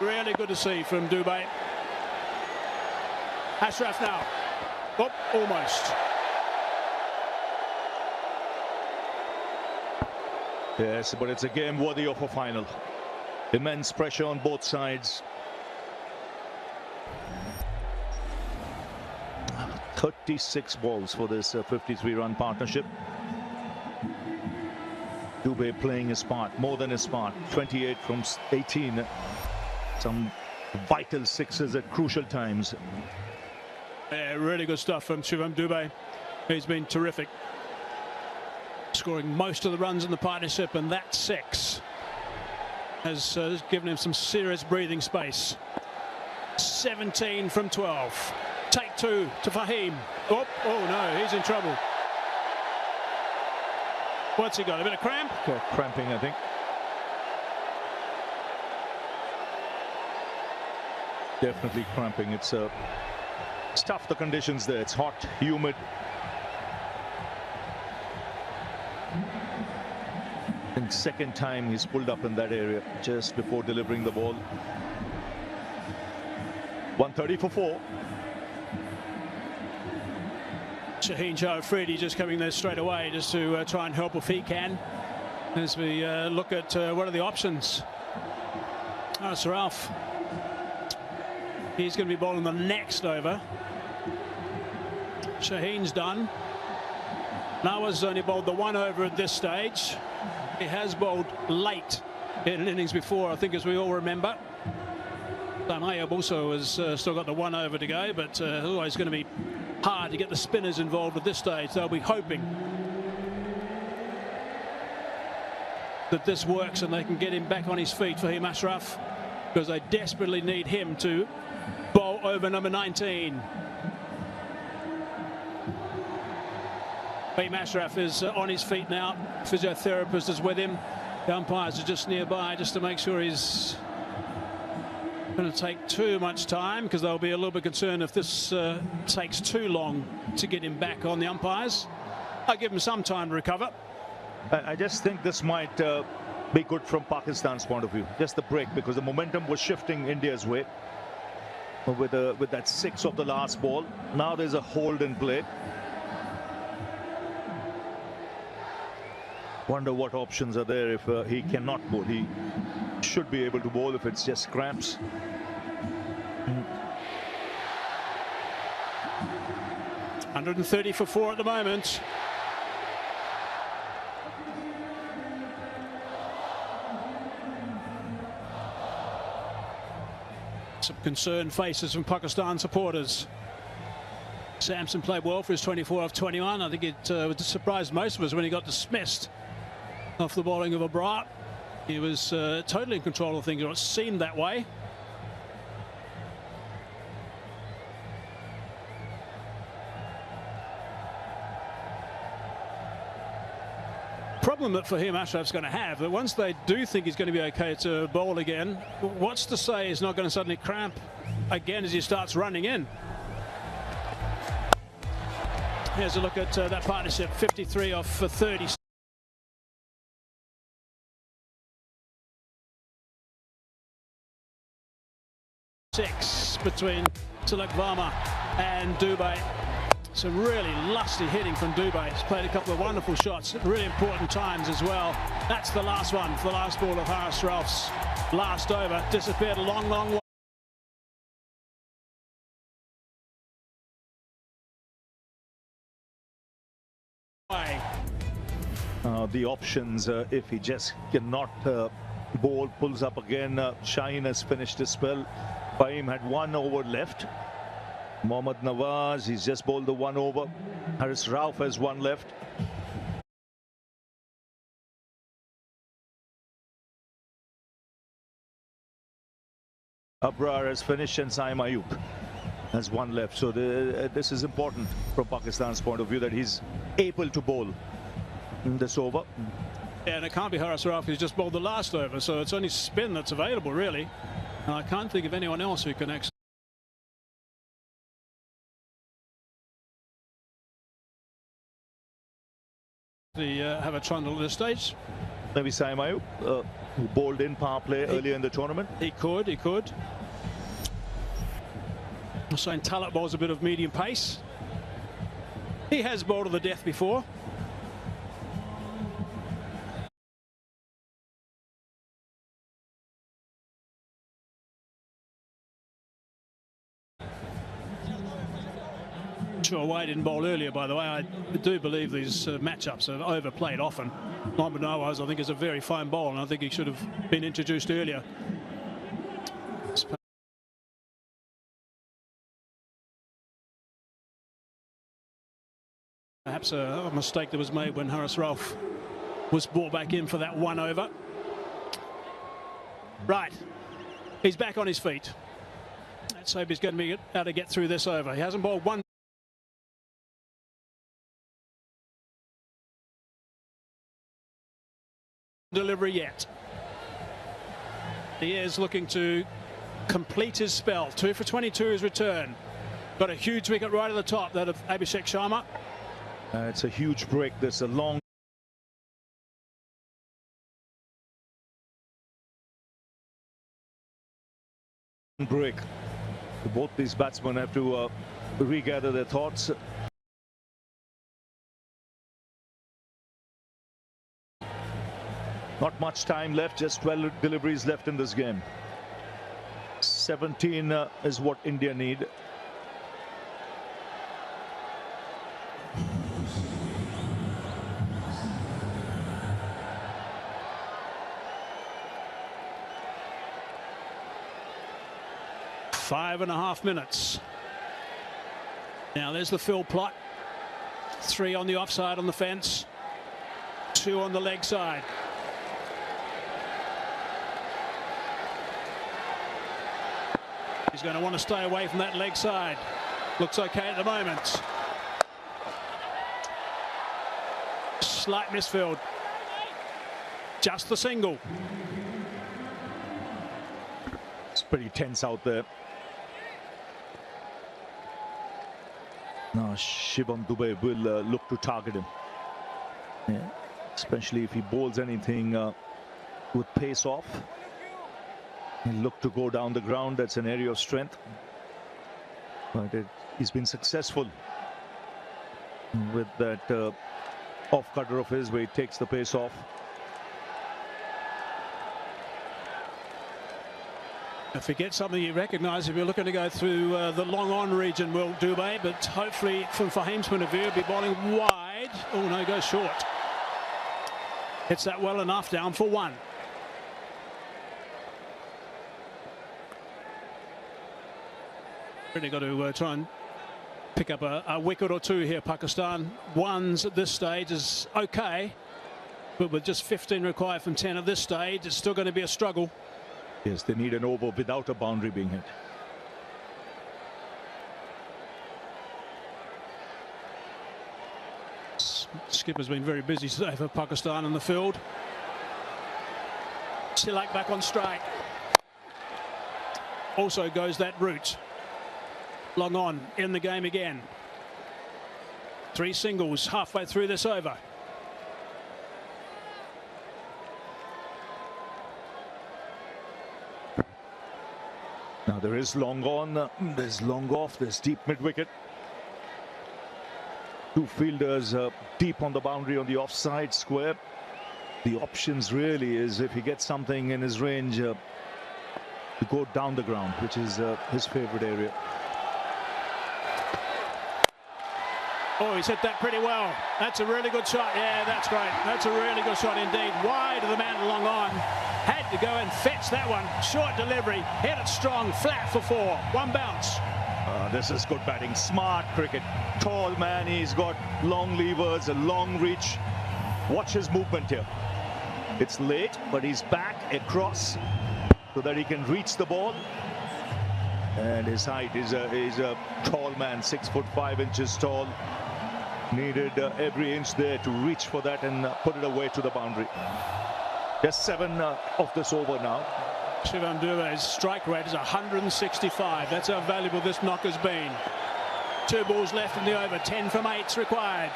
Really good to see from Dubey. Ashraf now. Oh, almost. Yes, but it's a game worthy of a final. Immense pressure on both sides. 36 balls for this 53-run partnership. Dubey playing his part, more than his part. 28 from 18. Some vital 6s at crucial times. Yeah, really good stuff from Shivam Dubey. He's been terrific, scoring most of the runs in the partnership, and that 6 has given him some serious breathing space. 17 from 12. Take 2 to Fahim. Oh no, he's in trouble. What's he got? A bit of cramp? Cramping, I think. Definitely cramping. It's tough, the conditions there. It's hot, humid. I think second time he's pulled up in that area just before delivering the ball. 130 for 4. Shaheen Shah Afridi just coming there straight away just to try and help if he can, as we look at what are the options. Haris Rauf. He's going to be bowling the next over. Shaheen's done. Nawa's only bowled the 1 over at this stage. He has bowled late in innings before, I think, as we all remember. Ayub also has still got the 1 over to go, but always going to be hard to get the spinners involved at this stage. They'll be hoping that this works and they can get him back on his feet for him, Ashraf, because they desperately need him to bowl over number 19. Fahim Ashraf is on his feet now. Physiotherapist is with him. The umpires are just nearby just to make sure he's going to take too much time because they'll be a little bit concerned if this takes too long to get him back on the umpires. I'll give him some time to recover. I just think this might be good from Pakistan's point of view. Just the break, because the momentum was shifting India's way with that 6 of the last ball. Now there's a hold in play. Wonder what options are there if he cannot bowl. He should be able to bowl if it's just cramps. $130 for 4 at the moment. Some concerned faces from Pakistan supporters. Samson played well for his 24 of 21. I think it would surprise most of us when he got dismissed off the bowling of Abrar. He was totally in control of things, or it seemed that way. Problem that for him Ashraf's going to have, that once they do think he's going to be okay to bowl again, what's to say he's not going to suddenly cramp again as he starts running in? Here's a look at that partnership. 53 off for 30. Between Tilak Varma and Dubey. Some really lusty hitting from Dubey. He's played a couple of wonderful shots at really important times as well. That's the last one for the last ball of Haris Rauf's last over. Disappeared a long, long way. The options, if he just cannot bowl, pulls up again. Shaheen has finished his spell. Fahim had 1 over left. Mohammad Nawaz, he's just bowled the 1 over. Haris Rauf has 1 left. Abrar has finished and Saim Ayub has 1 left. So this is important from Pakistan's point of view, that he's able to bowl in this over. Yeah, and it can't be Haris Rauf who's just bowled the last over, so it's only spin that's available really. And I can't think of anyone else who can actually have a trundle at this stage. Maybe Saim Ayub, who bowled in power play earlier in the tournament. He could. Hussain Talab bowls a bit of medium pace. He has bowled to the death before. Sure, Wade didn't bowl earlier, by the way. I do believe these matchups are overplayed often. Mohammad Nawaz, I think, is a very fine bowler, and I think he should have been introduced earlier. Perhaps a mistake that was made when Haris Rauf was brought back in for that 1 over. Right, he's back on his feet. Let's hope he's going to be able to get through this over. He hasn't bowled 1 delivery yet. He is looking to complete his spell. 2 for 22 his return. Got a huge wicket right at the top, that of Abhishek Sharma. It's a huge break. There's a long break. Both these batsmen have to regather their thoughts. Not much time left, just 12 deliveries left in this game. 17 is what India need. Five and a half minutes. Now there's the fill plot. 3 on the offside on the fence. 2 on the leg side. He's going to want to stay away from that leg side. Looks okay at the moment. Slight misfield. Just the single. pretty tense out there. Now Shivam Dube will look to target him. Yeah. Especially if he bowls anything with pace off. He'll look to go down the ground. That's an area of strength. But he's been successful with that off cutter of his where he takes the pace off. If he gets something you recognise, if you're looking to go through the long on region, Will Dube, but hopefully from Fahim's point of view, he'll be bowling wide. Oh no, goes short. Hits that well enough, down for 1. Really got to try and pick up a wicket or 2 here, Pakistan. 1s at this stage is okay, but with just 15 required from 10 at this stage, it's still going to be a struggle. Yes, they need an over without a boundary being hit. Skipper's been very busy today for Pakistan in the field. Tilak back on strike. Also goes that route. Long on in the game again. 3 singles halfway through this over. Now there is long on, there's long off, there's deep mid wicket. 2 fielders deep on the boundary on the offside square. The options really is if he gets something in his range to go down the ground, which is his favorite area. Oh, he's hit that pretty well. That's a really good shot. Yeah, that's great. That's a really good shot indeed. Wide of the man, long on. Had to go and fetch that one. Short delivery. Hit it strong. Flat for 4. 1 bounce. This is good batting. Smart cricket. Tall man. He's got long levers, a long reach. Watch his movement here. It's late, but he's back across so that he can reach the ball. And his height is a tall man, 6'5" tall. Needed every inch there to reach for that and put it away to the boundary. Just 7 of this over now. Shivam Dube's strike rate is 165. That's how valuable this knock has been. 2 balls left in the over. 10 from 8's required.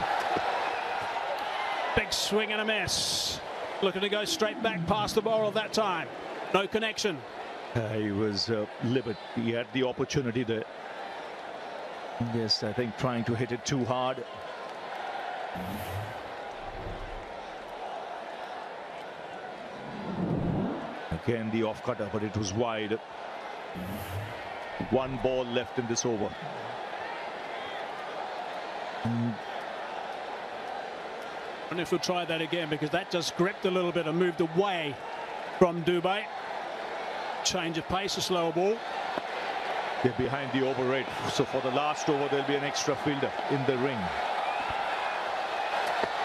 Big swing and a miss. Looking to go straight back past the bowler that time. No connection. He was livid. He had the opportunity there. Yes, I think trying to hit it too hard. Again, the off cutter, but it was wide. 1 ball left in this over. I wonder if we'll try that again, because that just gripped a little bit and moved away from Dube. Change of pace, a slower ball. They're behind the over rate, so for the last over there'll be an extra fielder in the ring.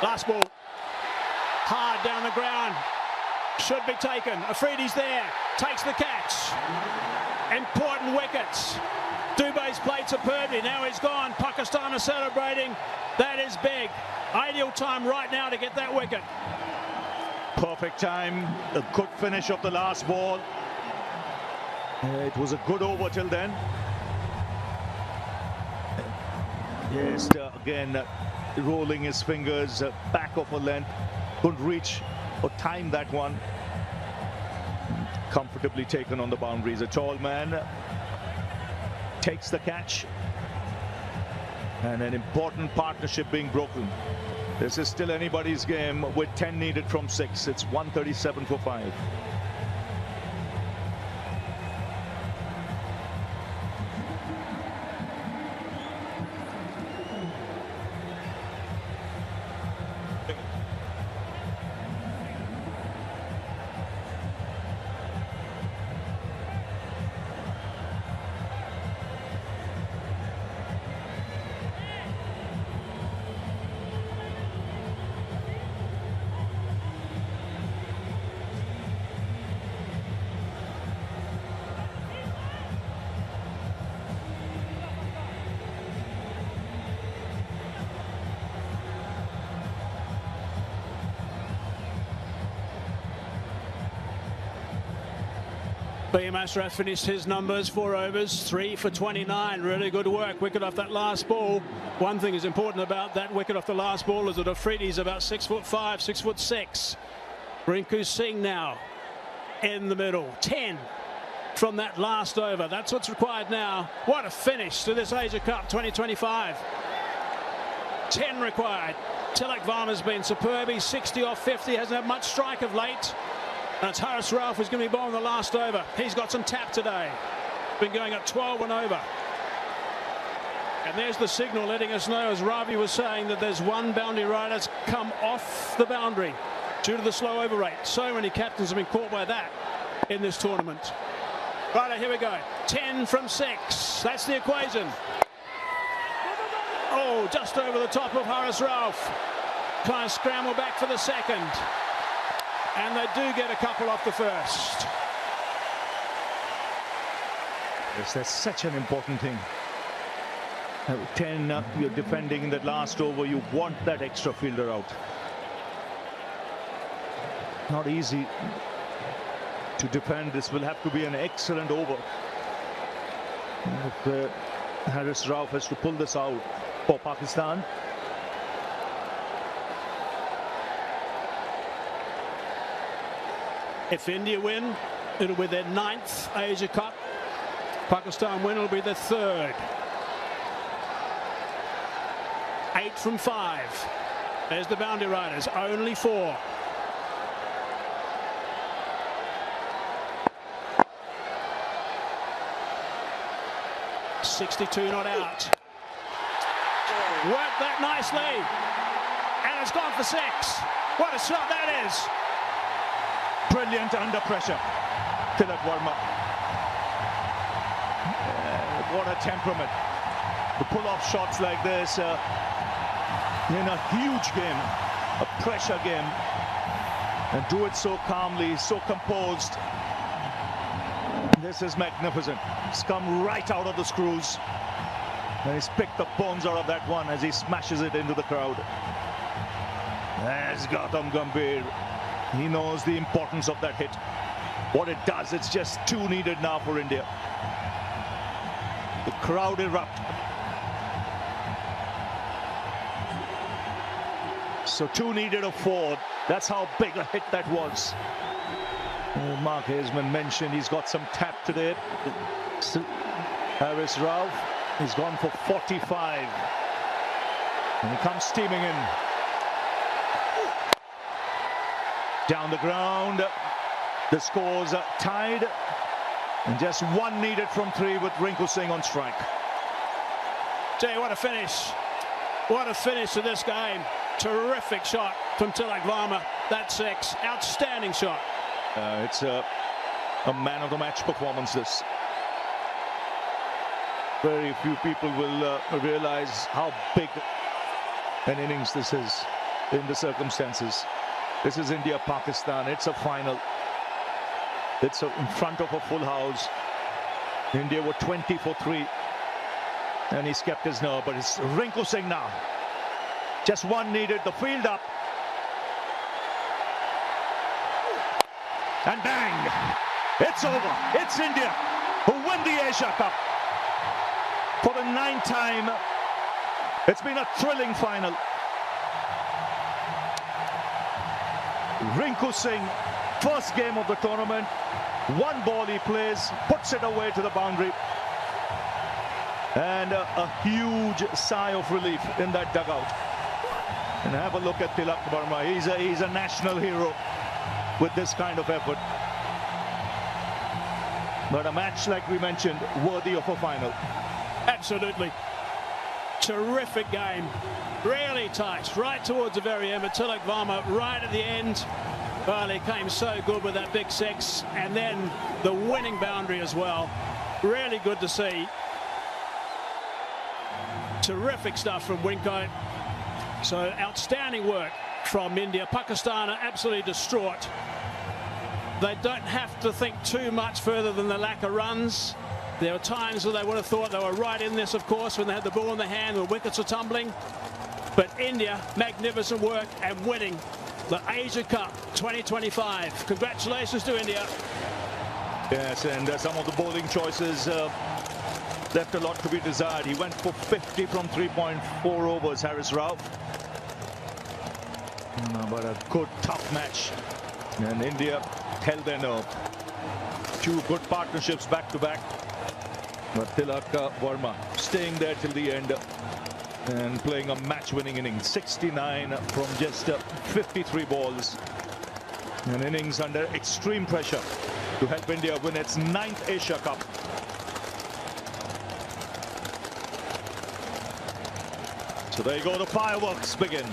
Last ball. Hard down the ground. Should be taken. Afridi's there. Takes the catch. Important wickets. Dube's played superbly. Now he's gone. Pakistan are celebrating. That is big. Ideal time right now to get that wicket. Perfect time. A good finish of the last ball. It was a good over till then. Yes, again, rolling his fingers back of a length. Couldn't reach or time that one. Comfortably taken on the boundaries. A tall man takes the catch. And an important partnership being broken. This is still anybody's game with 10 needed from 6. It's 137 for 5. B.M. Ashraf finished his numbers, 4 overs, 3 for 29. Really good work. Wicket off that last ball. One thing is important about that wicket off the last ball is that Afridi's about 6'5", 6'6". Rinku Singh now in the middle. 10 from that last over. That's what's required now. What a finish to this Asia Cup 2025. 10 required. Tilak Varma's been superb. He's 60 off 50. Hasn't had much strike of late. And it's Haris Rauf who's going to be bowling the last over. He's got some tap today. Been going at 12 and over. And there's the signal letting us know, as Ravi was saying, that there's one boundary rider that's come off the boundary due to the slow over rate. So many captains have been caught by that in this tournament. Right, here we go. 10 from 6. That's the equation. Oh, just over the top of Haris Rauf. Trying to scramble back for the second. And they do get a couple off the first. Yes, that's such an important thing. 10 up, you're defending in that last over. You want that extra fielder out. Not easy to defend. This will have to be an excellent over. If Haris Rauf has to pull this out for Pakistan. If India win, it'll be their 9th Asia Cup. Pakistan win, it'll be their 3rd. 8 from 5. There's the boundary riders, only 4. .62 not out. Worked that nicely. And it's gone for 6. What a shot that is. Brilliant under pressure. Tilak Varma. What a temperament. To pull off shots like this in a huge game, a pressure game, and do it so calmly, so composed. This is magnificent. It's come right out of the screws. And he's picked the bones out of that one as he smashes it into the crowd. There's Gautam Gambhir. He knows the importance of that hit. What it does, it's just 2 needed now for India. The crowd erupt. So 2 needed of 4. That's how big a hit that was. Mark Haseman mentioned he's got some tap today. Haris Rauf, he's gone for 45. And he comes steaming in. Down the ground. The scores are tied. And just 1 needed from 3 with Rinku Singh on strike. Gee, what a finish. What a finish to this game. Terrific shot from Tilak Varma. That's 6. Outstanding shot. It's a man of the match performance, this. Very few people will realize how big an innings this is in the circumstances. This is India-Pakistan. It's a final. It's in front of a full house. India were 20 for 3. And he's kept his nerve, but it's Rinku Singh now. Just 1 needed, the field up. And bang! It's over. It's India who win the Asia Cup. For the 9th time. It's been a thrilling final. Rinku Singh, first game of the tournament. 1 ball he plays, puts it away to the boundary. And a huge sigh of relief in that dugout. And have a look at Tilak Varma. He's a national hero with this kind of effort. But a match, like we mentioned, worthy of a final. Absolutely. Terrific game. Really tight. Right towards the very end. But Tilak Varma right at the end. Well, he came so good with that big 6. And then the winning boundary as well. Really good to see. Terrific stuff from Winko. So outstanding work from India. Pakistan are absolutely distraught. They don't have to think too much further than the lack of runs. There were times where they would have thought they were right in this, of course, when they had the ball in the hand, the wickets are tumbling. But India, magnificent work and winning the Asia Cup 2025. Congratulations to India. Yes, and some of the bowling choices left a lot to be desired. He went for 50 from 3.4 overs, Haris Rao. But a good, tough match. And India held their nerve. Two good partnerships back to back. But Tilak Varma staying there till the end and playing a match-winning innings. 69 from just 53 balls. An innings under extreme pressure to help India win its 9th Asia Cup. So there you go, the fireworks begin.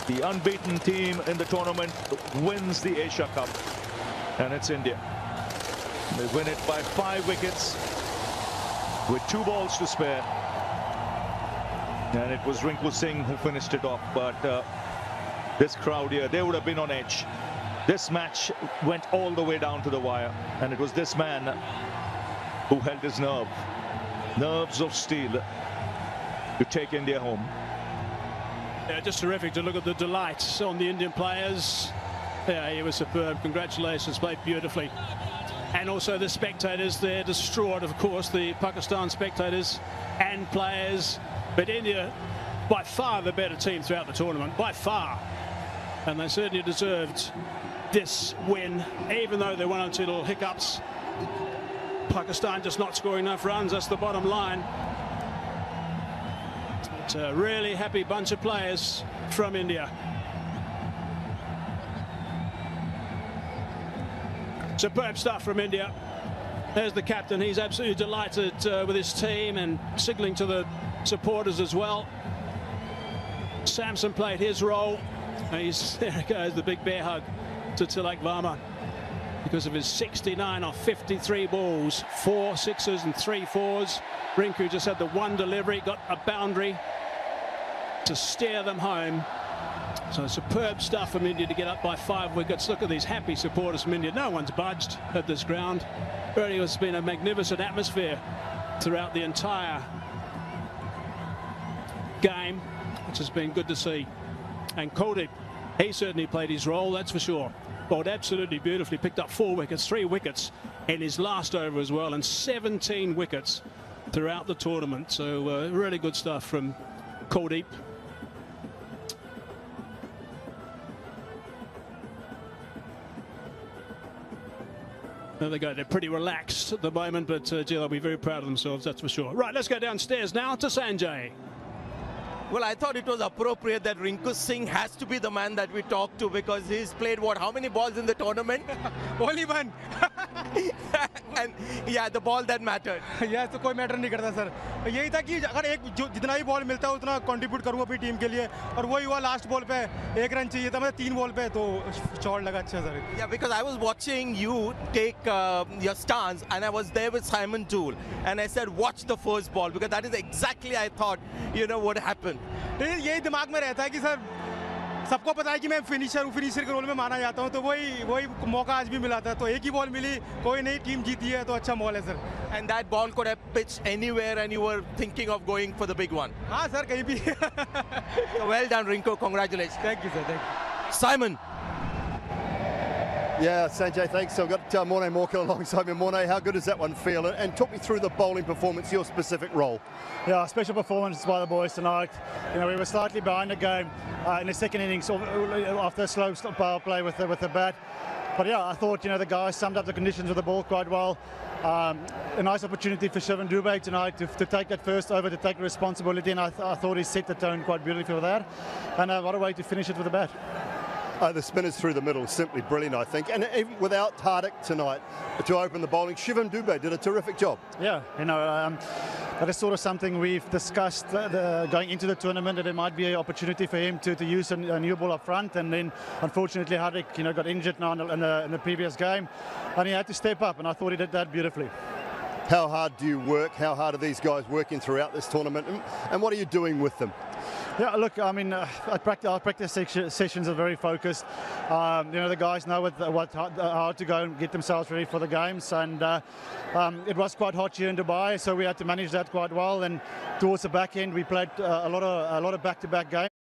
The unbeaten team in the tournament wins the Asia Cup, and it's India. They win it by 5 wickets with 2 balls to spare. And it was Rinku Singh who finished it off, but this crowd here, they would have been on edge. This match went all the way down to the wire, and it was this man who held his nerves of steel to take India home. Yeah, just terrific to look at the delight on the Indian players. Yeah, he was superb. Congratulations, played beautifully. And also the spectators, they're distraught, of course, the Pakistan spectators and players. But India, by far the better team throughout the tournament, by far. And they certainly deserved this win, even though there were 1 or 2 little hiccups. Pakistan just not scoring enough runs, that's the bottom line. It's a really happy bunch of players from India. Superb stuff from India. There's the captain. He's absolutely delighted with his team and signalling to the supporters as well. Samson played his role. There he goes, the big bear hug to Tilak Varma because of his 69 off 53 balls, 4 sixes and 3 fours. Rinku just had the 1 delivery, got a boundary to steer them home. So superb stuff from India to get up by 5 wickets. Look at these happy supporters from India. No one's budged at this ground. Really has been a magnificent atmosphere throughout the entire game, which has been good to see. And Kuldeep, he certainly played his role, that's for sure. Bowled absolutely beautifully, picked up 4 wickets, 3 wickets in his last over as well, and 17 wickets throughout the tournament. So really good stuff from Kuldeep. There they go, they're pretty relaxed at the moment, but gee, they'll be very proud of themselves, that's for sure. Right, let's go downstairs now to Sanjay. Well, I thought it was appropriate that Rinku Singh has to be the man that we talk to, because he's played, what, how many balls in the tournament? Only 1. And yeah, the ball that mattered. Yeah, तो कोई matter नहीं करता sir. यही था कि अगर जितना ही ball मिलता है उतना कंट्रीब्यूट करूँगा अपनी टीम के लिए, और वही हुआ. लास्ट बॉल पे 1 रन चाहिए था, मतलब 3 बॉल पे, तो शॉट लगा अच्छा sir. Yeah, because I was watching you take your stance, and I was there with Simon Toole, and I said, watch the first ball, because that is exactly I thought, you know, what happened. यही दिमाग में रहता है कि sir सबको पता है कि मैं फिनिशर हूँ, फिनिशर के रोल में माना जाता हूँ, तो वही मौका आज भी मिला था. तो एक ही बॉल मिली, कोई नहीं, टीम जीती है, तो अच्छा मॉल है sir. And that ball could have pitched anywhere, and you were thinking of going for the big one. हाँ सर, कहीं भी. Well done, Rinku. Congratulations. Thank you, sir. Thank you. Simon. Yeah, Sanjay, thanks. I've got Morne Morkel alongside me. Morne, how good does that one feel? And talk me through the bowling performance, your specific role. Yeah, special performance by the boys tonight. You know, we were slightly behind the game in the second innings after a slow power play with the bat. But yeah, I thought, you know, the guys summed up the conditions of the ball quite well. A nice opportunity for Shivan Dubey tonight to take that first over, to take responsibility, and I thought he set the tone quite beautifully for that. And what a way to finish it with the bat. The spinners through the middle, simply brilliant, I think. And even without Hardik tonight to open the bowling, Shivan Dubey did a terrific job. Yeah, you know, that is sort of something we've discussed going into the tournament, that there might be an opportunity for him to use a new ball up front. And then, unfortunately, Hardik, you know, got injured now in the previous game, and he had to step up, and I thought he did that beautifully. How hard do you work? How hard are these guys working throughout this tournament? And what are you doing with them? Yeah, look, I mean, our practice sessions are very focused. You know, the guys know how to go and get themselves ready for the games, and it was quite hot here in Dubai, so we had to manage that quite well. And towards the back end, we played a lot of back-to-back games.